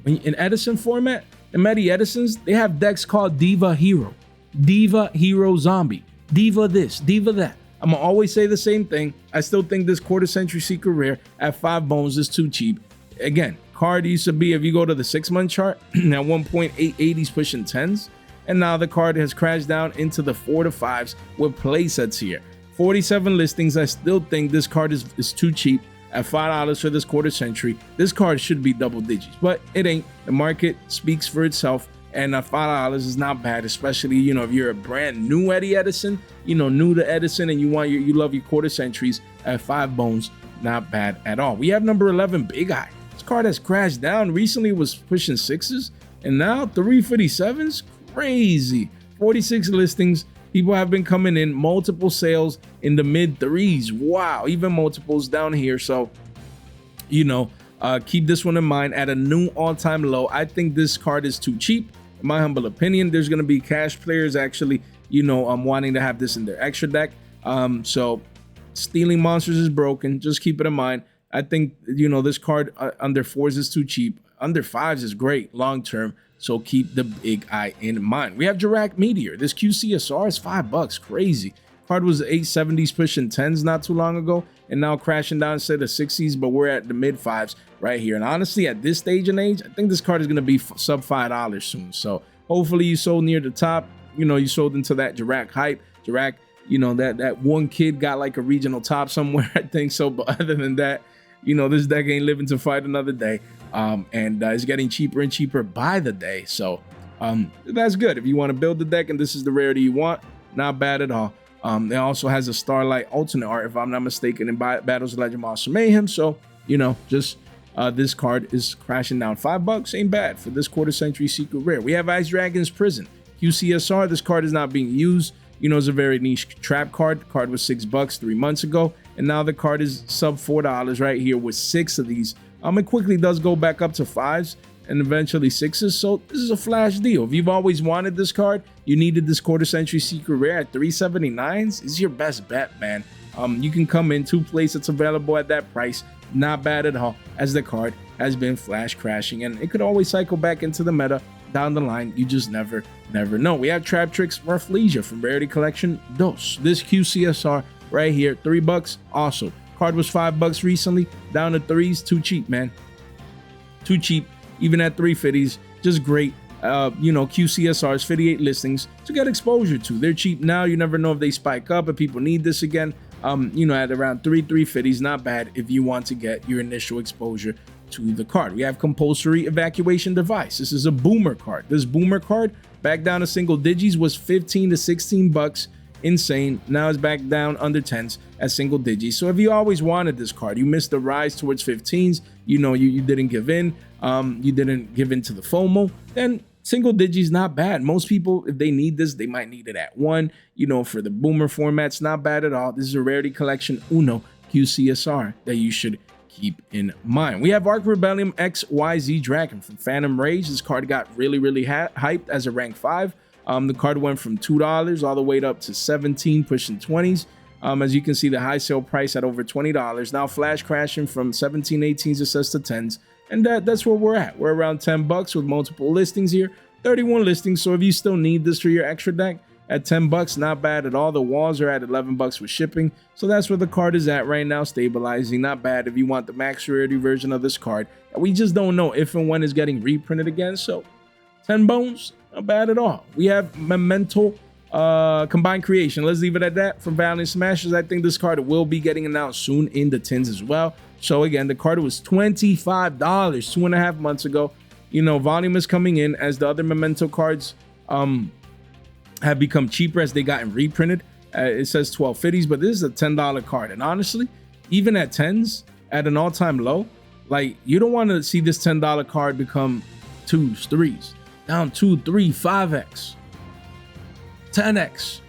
in Edison format, the Medi Edisons, they have decks called Diva Hero, Diva Hero Zombie, Diva this, Diva that. I'm going to always say the same thing. I still think this quarter century secret rare at 5 bones is too cheap. Again, card used to be, if you go to the 6-month chart, at one point 880s pushing 10s. And now the card has crashed down into the 4 to 5s with playsets here. 47 listings. I still think this card is too cheap at $5 for this quarter century. This card should be double digits, but it ain't. The market speaks for itself, and $5 is not bad, especially if you're a brand new Eddie Edison, new to Edison, and you love your quarter centuries at 5 bones. Not bad at all. We have number 11, Big Eye. This card has crashed down. Recently was pushing 6s, and now 357s. Crazy. 46 listings. People have been coming in, multiple sales in the mid 3s. Wow, even multiples down here. So keep this one in mind at a new all-time low. I think this card is too cheap, in my humble opinion. There's going to be cash players actually wanting to have this in their extra deck. So stealing monsters is broken. Just keep it in mind. I think this card under 4s is too cheap. Under 5s is great long term. So keep the Big Eye in mind. We have Jurrac Meteor. This QCSR is $5. Crazy. Card was 870s pushing 10s not too long ago, and now crashing down instead of 60s, but we're at the mid 5s right here. And honestly, at this stage and age, I think this card is going to be sub $5 soon. So hopefully you sold near the top. You sold into that Jurrac hype. Jurrac, that one kid got like a regional top somewhere, I think so. But other than that, You know, this deck ain't living to fight another day. And it's getting cheaper and cheaper by the day. So that's good. If you want to build the deck and this is the rarity you want, not bad at all. It also has a Starlight alternate art, if I'm not mistaken, in Battles of Legend Monster Mayhem. So, you know, just this card is crashing down. $5 ain't bad for this quarter century secret rare. We have Ice Dragon's Prison. QCSR, this card is not being used. You know, it's a very niche trap card. The card was $6 3 months ago. And now the card is sub $4 right here with 6 of these. It quickly does go back up to 5s and eventually 6s. So this is a flash deal. If you've always wanted this card, you needed this quarter century secret rare at 379s, is your best bet, man. You can come in 2 plays that's available at that price. Not bad at all, as the card has been flash crashing, and it could always cycle back into the meta down the line. You just never know. We have Traptrix Rafflesia from Rarity Collection Dos. This QCSR right here, $3. Also, card was $5 recently, down to 3s. Too cheap, man. Too cheap. Even at 350s, just great. You know, QCSRs, 58 listings to get exposure to. They're cheap now. You never know if they spike up, if people need this again. You know, at around 350s, not bad if you want to get your initial exposure to the card. We have Compulsory Evacuation Device. This is a boomer card. This boomer card back down to single digits was $15 to $16. Insane. Now it's back down under 10s at single digits. So if you always wanted this card, you missed the rise towards 15s, you know, you didn't give in, you didn't give in to the FOMO, then single digits not bad. Most people, if they need this, they might need it at 1. You know, for the boomer formats, not bad at all. This is a Rarity Collection Uno QCSR that you should keep in mind. We have Rebellion Xyz Dragon from Phantom Rage. This card got really hyped as a rank 5. The card went from $2 all the way up to 17, pushing 20s. As you can see, the high sale price at over $20. Now flash crashing from 17, 18s, it says to 10s. And that's where we're at. We're around $10 with multiple listings here. 31 listings. So if you still need this for your extra deck at $10, not bad at all. The walls are at $11 with shipping. So that's where the card is at right now, stabilizing. Not bad if you want the max rarity version of this card. We just don't know if and when it's getting reprinted again. So 10 bones, not bad at all. We have Memento Combined Creation. Let's leave it at that. From Valiant Smashers, I think this card will be getting announced soon in the tins as well. So again, the card was $25 2.5 months ago. You know, volume is coming in as the other Memento cards have become cheaper as they gotten reprinted. It says 1250s, but this is a $10 card. And honestly, even at 10s, at an all-time low, like, you don't want to see this $10 card become 2s, 3s, down 2, 3, 5x, 10x,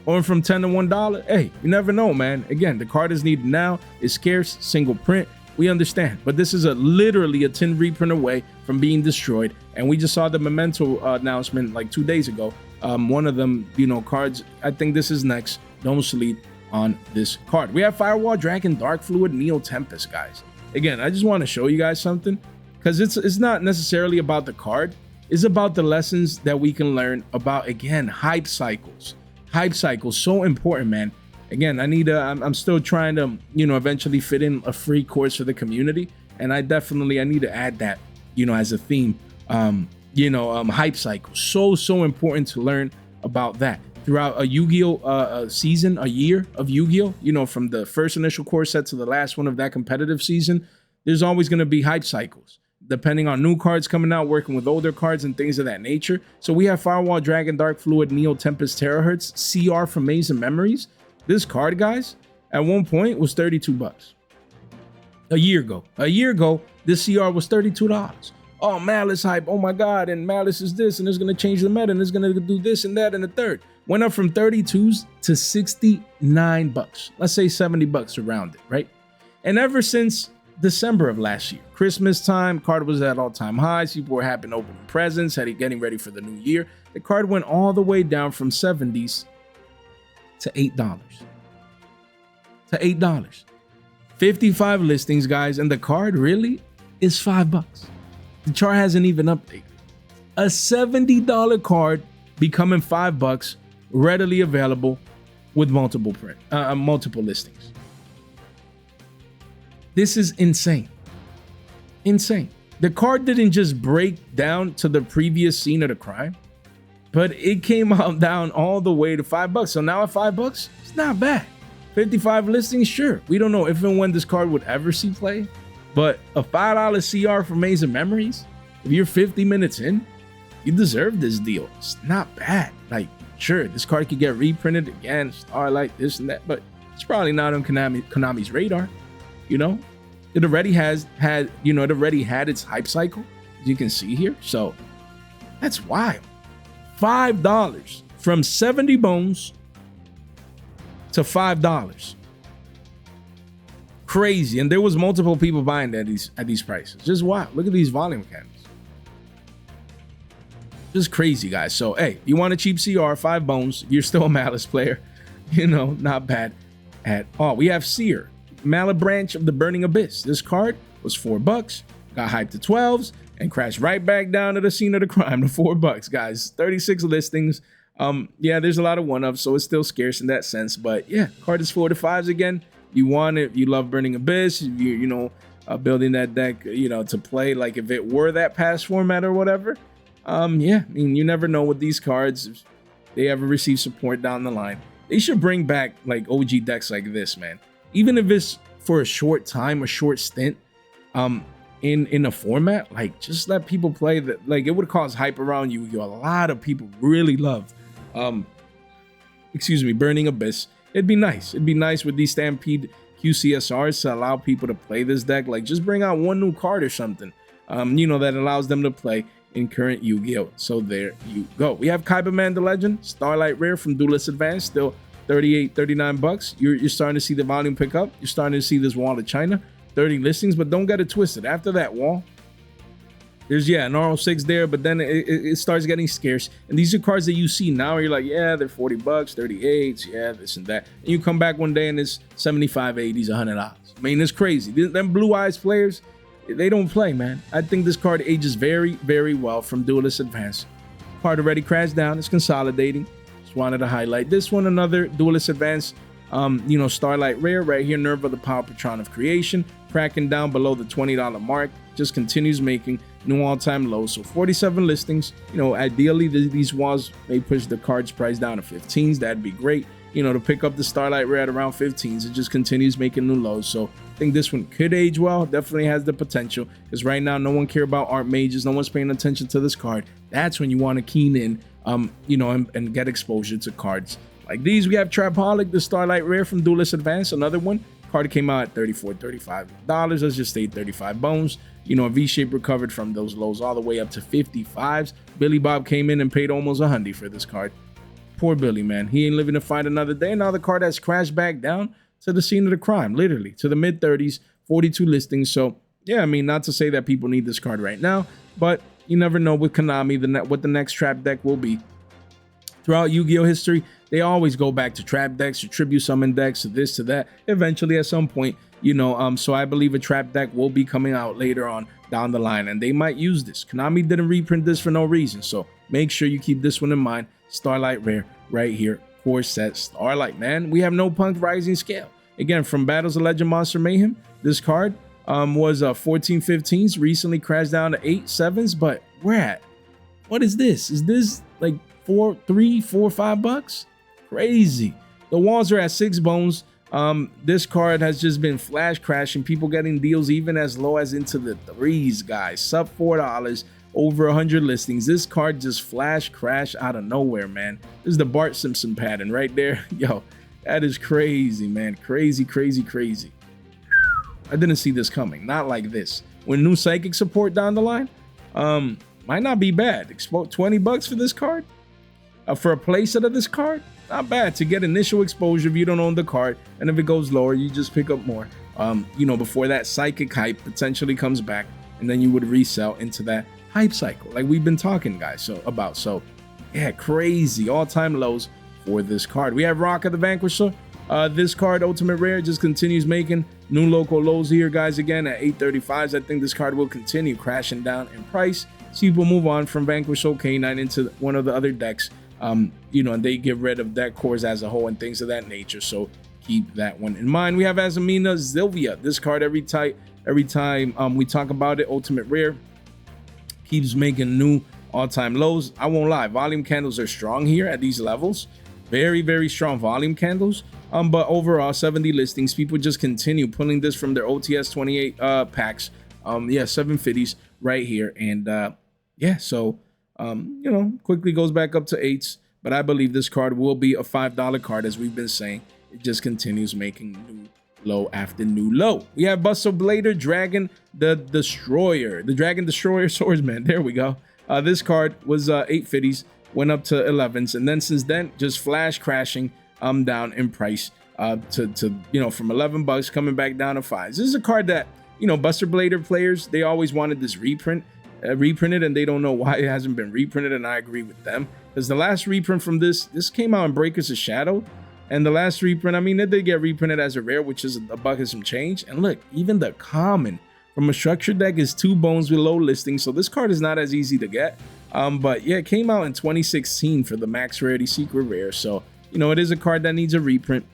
or from 10 to $1. Hey, you never know, man. Again, the card is needed now. It's scarce, single print. We understand, but this is literally a 10 reprint away from being destroyed. And we just saw the Memento announcement like 2 days ago. One of them, you know, cards. I think this is next. Don't sleep on this card. We have Firewall, Dragon, Dark Fluid, Neo Tempest, guys. Again, I just want to show you guys something, because it's not necessarily about the card. It's about the lessons that we can learn about, again, hype cycles. Hype cycles, so important, man. Again, I'm still trying to, you know, eventually fit in a free course for the community. And I need to add that, you know, as a theme. Hype cycles. So important to learn about that. Throughout a Yu-Gi-Oh season, a year of Yu-Gi-Oh, you know, from the first initial core set to the last one of that competitive season, there's always going to be hype cycles, depending on new cards coming out, working with older cards and things of that nature. So we have Firewall, Dragon, Dark Fluid, Neo Tempest, Terahertz, CR from Maze and Memories. This card, guys, at one point was $32. A year ago, this CR was $32. Oh, Malice hype. Oh my God. And Malice is this, and it's going to change the meta, and it's going to do this and that and the third. Went up from 32s to $69. Let's say $70 around it, right? And ever since December of last year, Christmas time, card was at all-time highs. People were happy opening presents, getting ready for the new year. The card went all the way down from 70s to $8. To $8. 55 listings, guys, and the card really is $5. The chart hasn't even updated. A $70 card becoming $5, readily available with multiple listings. This is insane. Insane. The card didn't just break down to the previous scene of the crime, but it came out down all the way to $5. So now at $5, it's not bad. 55 listings, sure. We don't know if and when this card would ever see play, but a $5 CR for Maze of Memories, if you're 50 minutes in, you deserve this deal. It's not bad. Like, sure, this card could get reprinted again, Starlight, this and that, but it's probably not on Konami's radar. You know, it already it already had its hype cycle, as you can see here. So that's wild. $5 from 70 bones to $5. Crazy. And there was multiple people buying at these prices. Just wild. Look at these volume candles. Just crazy, guys. So hey, you want a cheap CR, 5 bones, if you're still a Malice player, you know, not bad at all. We have Seer, Mallet Branch of the Burning Abyss. This card was $4, got hyped to 12s, and crashed right back down to the scene of the crime to $4, guys. 36 listings. Yeah, there's a lot of one-ups, so it's still scarce in that sense. But yeah, card is 4 to 5s again. You want it, you love Burning Abyss, you know, building that deck, you know, to play like if it were that past format or whatever. Yeah, I mean, you never know with these cards if they ever receive support down the line. They should bring back like OG decks like this, man. Even if it's for a short time, a short stint, in a format, like just let people play that. Like it would cause hype around Yu-Gi-Oh! A lot of people really love, Burning Abyss. It'd be nice. It'd be nice with these Stampede QCSRs to allow people to play this deck. Like just bring out one new card or something, you know, that allows them to play in current Yu-Gi-Oh! So there you go. We have Kaibaman the Legend, Starlight Rare from Duelist Advance, still $38-$39. You're starting to see the volume pick up. You're starting to see this wall of China, 30 listings, but don't get it twisted. After that wall, there's an RO6 there, but then it starts getting scarce. And these are cards that you see now, you're like, yeah, they're $40, 38s, yeah, this and that. And you come back one day and it's 75, 80s, $100. I mean, it's crazy. Them blue eyes players, they don't play, man. I think this card ages very, very well from Duelist Advance. Card already crashed down. It's consolidating. Just wanted to highlight this one. Another Duelist Advance, you know, Starlight Rare right here. Nerva, the Power Patron of Creation, cracking down below the $20 mark. Just continues making new all-time lows. So 47 listings. You know, ideally these walls may push the card's price down to 15s. That'd be great. You know, to pick up the Starlight Rare at around 15s. It just continues making new lows. So I think this one could age well. Definitely has the potential, because right now no one cares about art mages. No one's paying attention to this card. That's when you want to keen in, you know, and get exposure to cards like these. We have Holic, the Starlight Rare from Duelist Advance. Another one. Card came out at $34, $35. Let's just say 35 bones. You know, a V-shape recovered from those lows all the way up to 55s. Billy Bob came in and paid almost $100 for this card. Poor Billy, man. He ain't living to fight another day. Now the card has crashed back down to the scene of the crime, literally, to the mid-30s, 42 listings. So, yeah, I mean, not to say that people need this card right now, but you never know with Konami what the next trap deck will be. Throughout Yu-Gi-Oh! History, they always go back to trap decks, to tribute summon decks, to this, to that. Eventually, at some point, you know, so I believe a trap deck will be coming out later on down the line, and they might use this. Konami didn't reprint this for no reason, so make sure you keep this one in mind. Starlight Rare right here, core set Starlight, man. We have no P.U.N.K Rising Scale. Again, from Battles of Legend Monster Mayhem, this card was 14 15s, recently crashed down to 8 7s, but where at? What is this? Is this like $4, $5? Crazy. The walls are at 6 bones. This card has just been flash crashing, people getting deals even as low as into the 3s, guys. Sub $4, over 100 listings. This card just flash crash out of nowhere, man. This is the Bart Simpson pattern right there. Yo, that is crazy, man. Crazy, crazy, crazy. I didn't see this coming. Not like this. When new psychic support down the line, might not be bad. $20 for this card, for a playset of this card, not bad to get initial exposure if you don't own the card. And if it goes lower, you just pick up more, you know, before that psychic hype potentially comes back, and then you would resell into that hype cycle like we've been talking, guys, so yeah, crazy all-time lows for this card. We have Rock of the Vanquisher. This card, Ultimate Rare, just continues making new local lows here, guys. Again at 835s. I think this card will continue crashing down in price. So people move on from Vanquisher K9 into one of the other decks, you know, and they get rid of deck cores as a whole and things of that nature. So keep that one in mind. We have Azamina Zilvia. This card every time we talk about it, Ultimate Rare, keeps making new all-time lows. I won't lie, volume candles are strong here at these levels. Very, very strong volume candles. But overall, 70 listings. People just continue pulling this from their OTS 28 packs. Yeah, 750s right here. And yeah, so you know, quickly goes back up to 8s. But I believe this card will be a $5 card, as we've been saying. It just continues making new low after new low. We have Buster Blader Dragon the Destroyer, the Dragon Destroyer Swordsman. There we go. This card was 850s, went up to 11s, and then since then just flash crashing down in price to you know, from 11 bucks coming back down to 5s. This is a card that, you know, Buster Blader players, they always wanted this reprinted, and they don't know why it hasn't been reprinted, and I agree with them, because the last reprint from this came out in Breakers of Shadow. And the last reprint, I mean, it did get reprinted as a rare, which is a buck and some change. And look, even the common from a structured deck is 2 bones with low listing. So this card is not as easy to get. But yeah, it came out in 2016 for the max rarity secret rare. So, you know, it is a card that needs a reprint.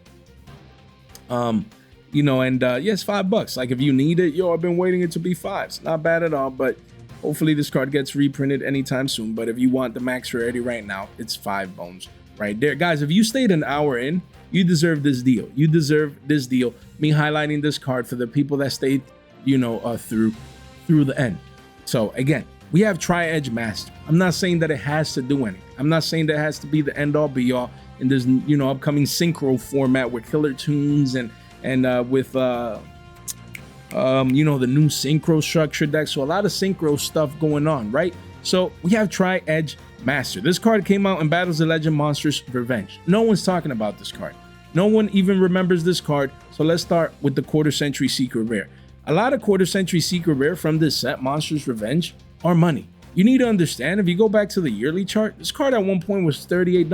You know, and yeah, it's $5. Like, if you need it, yo, I've been waiting it to be 5s. Not bad at all, but hopefully this card gets reprinted anytime soon. But if you want the max rarity right now, it's 5 bones. Right there, guys. If you stayed an hour in, you deserve this deal. You deserve this deal. Me highlighting this card for the people that stayed, you know, through the end. So again, we have Tri-Edge Master. I'm not saying that it has to do anything. I'm not saying that it has to be the end all be all in this, you know, upcoming synchro format with killer tunes and with you know, the new synchro structure deck. So a lot of synchro stuff going on, right? So we have Tri-Edge Master. This card came out in Battles of Legend Monsters Revenge. No one's talking about this card. No one even remembers this card. So let's start with the quarter century secret rare. A lot of quarter century secret rare from this set, Monsters Revenge, are money. You need to understand, if you go back to the yearly chart, this card at one point was $38.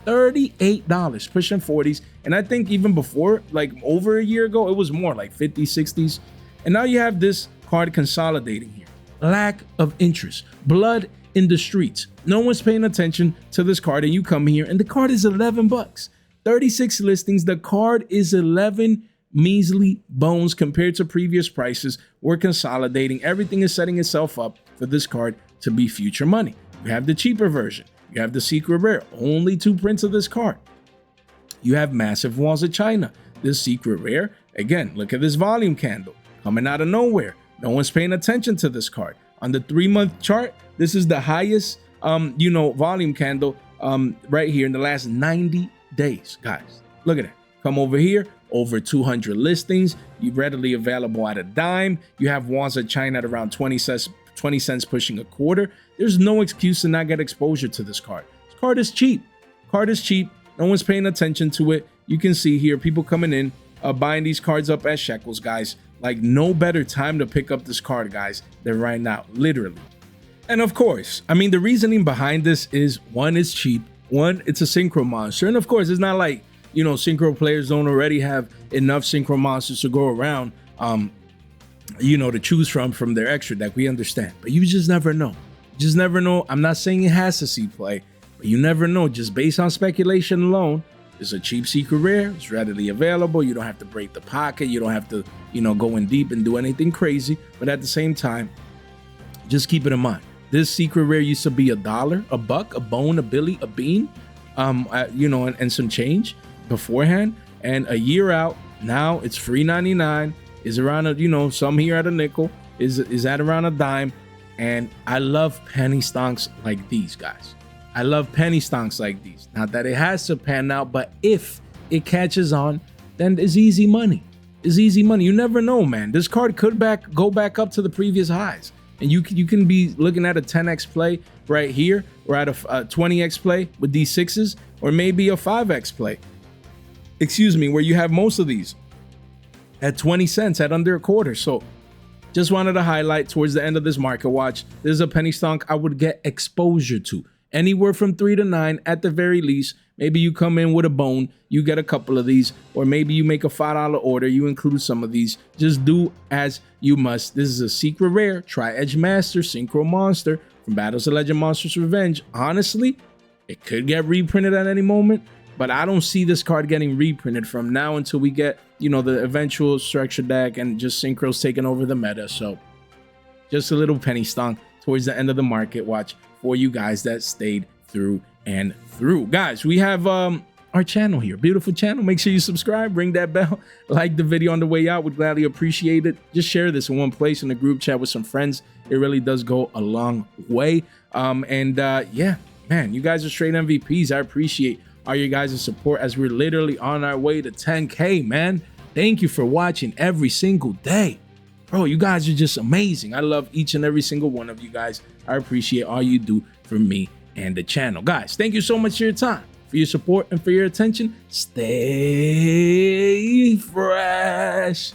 $38, pushing 40s. And I think even before, like over a year ago, it was more like 50s, 60s. And now you have this card consolidating here. Lack of interest. Blood in the streets. No one's paying attention to this card, and you come here and the card is 11 bucks. 36 listings. The card is 11 measly bones compared to previous prices. We're consolidating. Everything is setting itself up for this card to be future money. You have the cheaper version. You have the secret rare. Only 2 prints of this card. You have Massive Walls of China. This secret rare. Again, look at this volume candle coming out of nowhere. No one's paying attention to this card. On the 3-month chart, this is the highest, you know, volume candle right here in the last 90 days, guys. Look at it. Come over here, over 200 listings. You readily available at a dime. You have Walls of China at around 20 cents pushing a quarter. There's no excuse to not get exposure to this card. This card is cheap. Card is cheap. No one's paying attention to it. You can see here people coming in, buying these cards up as shekels, guys. Like, no better time to pick up this card, guys, than right now, literally. And of course, I mean, the reasoning behind this is, one, it's cheap. One, it's a synchro monster. And of course, it's not like, you know, synchro players don't already have enough synchro monsters to go around, you know, to choose from their extra deck. We understand, but you just never know. You just never know. I'm not saying it has to see play, but you never know. Just based on speculation alone, it's a cheap secret rare. It's readily available. You don't have to break the pocket. You don't have to, you know, go in deep and do anything crazy. But at the same time, just keep it in mind. This secret rare used to be $1, a buck, a bone, a billy, a bean, you know, and some change beforehand. And a year out, now it's $3.99. Is around a, you know, some here at a nickel. Is at around a dime. And I love penny stonks like these, guys. I love penny stonks like these. Not that it has to pan out, but if it catches on, then it's easy money. It's easy money. You never know, man. This card could go back up to the previous highs. And you can be looking at a 10x play right here, or at a 20x play with these 6s, or maybe a 5x play. Excuse me, where you have most of these at 20 cents, at under a quarter. So just wanted to highlight towards the end of this market watch, there's a penny stonk I would get exposure to. Anywhere from 3 to 9 at the very least. Maybe you come in with a bone, you get a couple of these, or maybe you make a $5 order, you include some of these. Just do as you must. This is a secret rare, Tri-Edge Master, Synchro Monster from Battles of Legend Monsters Revenge. Honestly, it could get reprinted at any moment, but I don't see this card getting reprinted from now until we get, you know, the eventual structure deck and just synchros taking over the meta. So just a little penny stonk towards the end of the market watch for you guys that stayed through and through. Guys, we have our channel here. Beautiful channel. Make sure you subscribe, ring that bell, like the video on the way out. Would gladly appreciate it. Just share this in one place in the group chat with some friends. It really does go a long way. Yeah, man, you guys are straight MVPs. I appreciate all your guys' support as we're literally on our way to 10K, man. Thank you for watching every single day. Bro, you guys are just amazing. I love each and every single one of you guys. I appreciate all you do for me and the channel. Guys, thank you so much for your time, for your support, and for your attention. Stay fresh.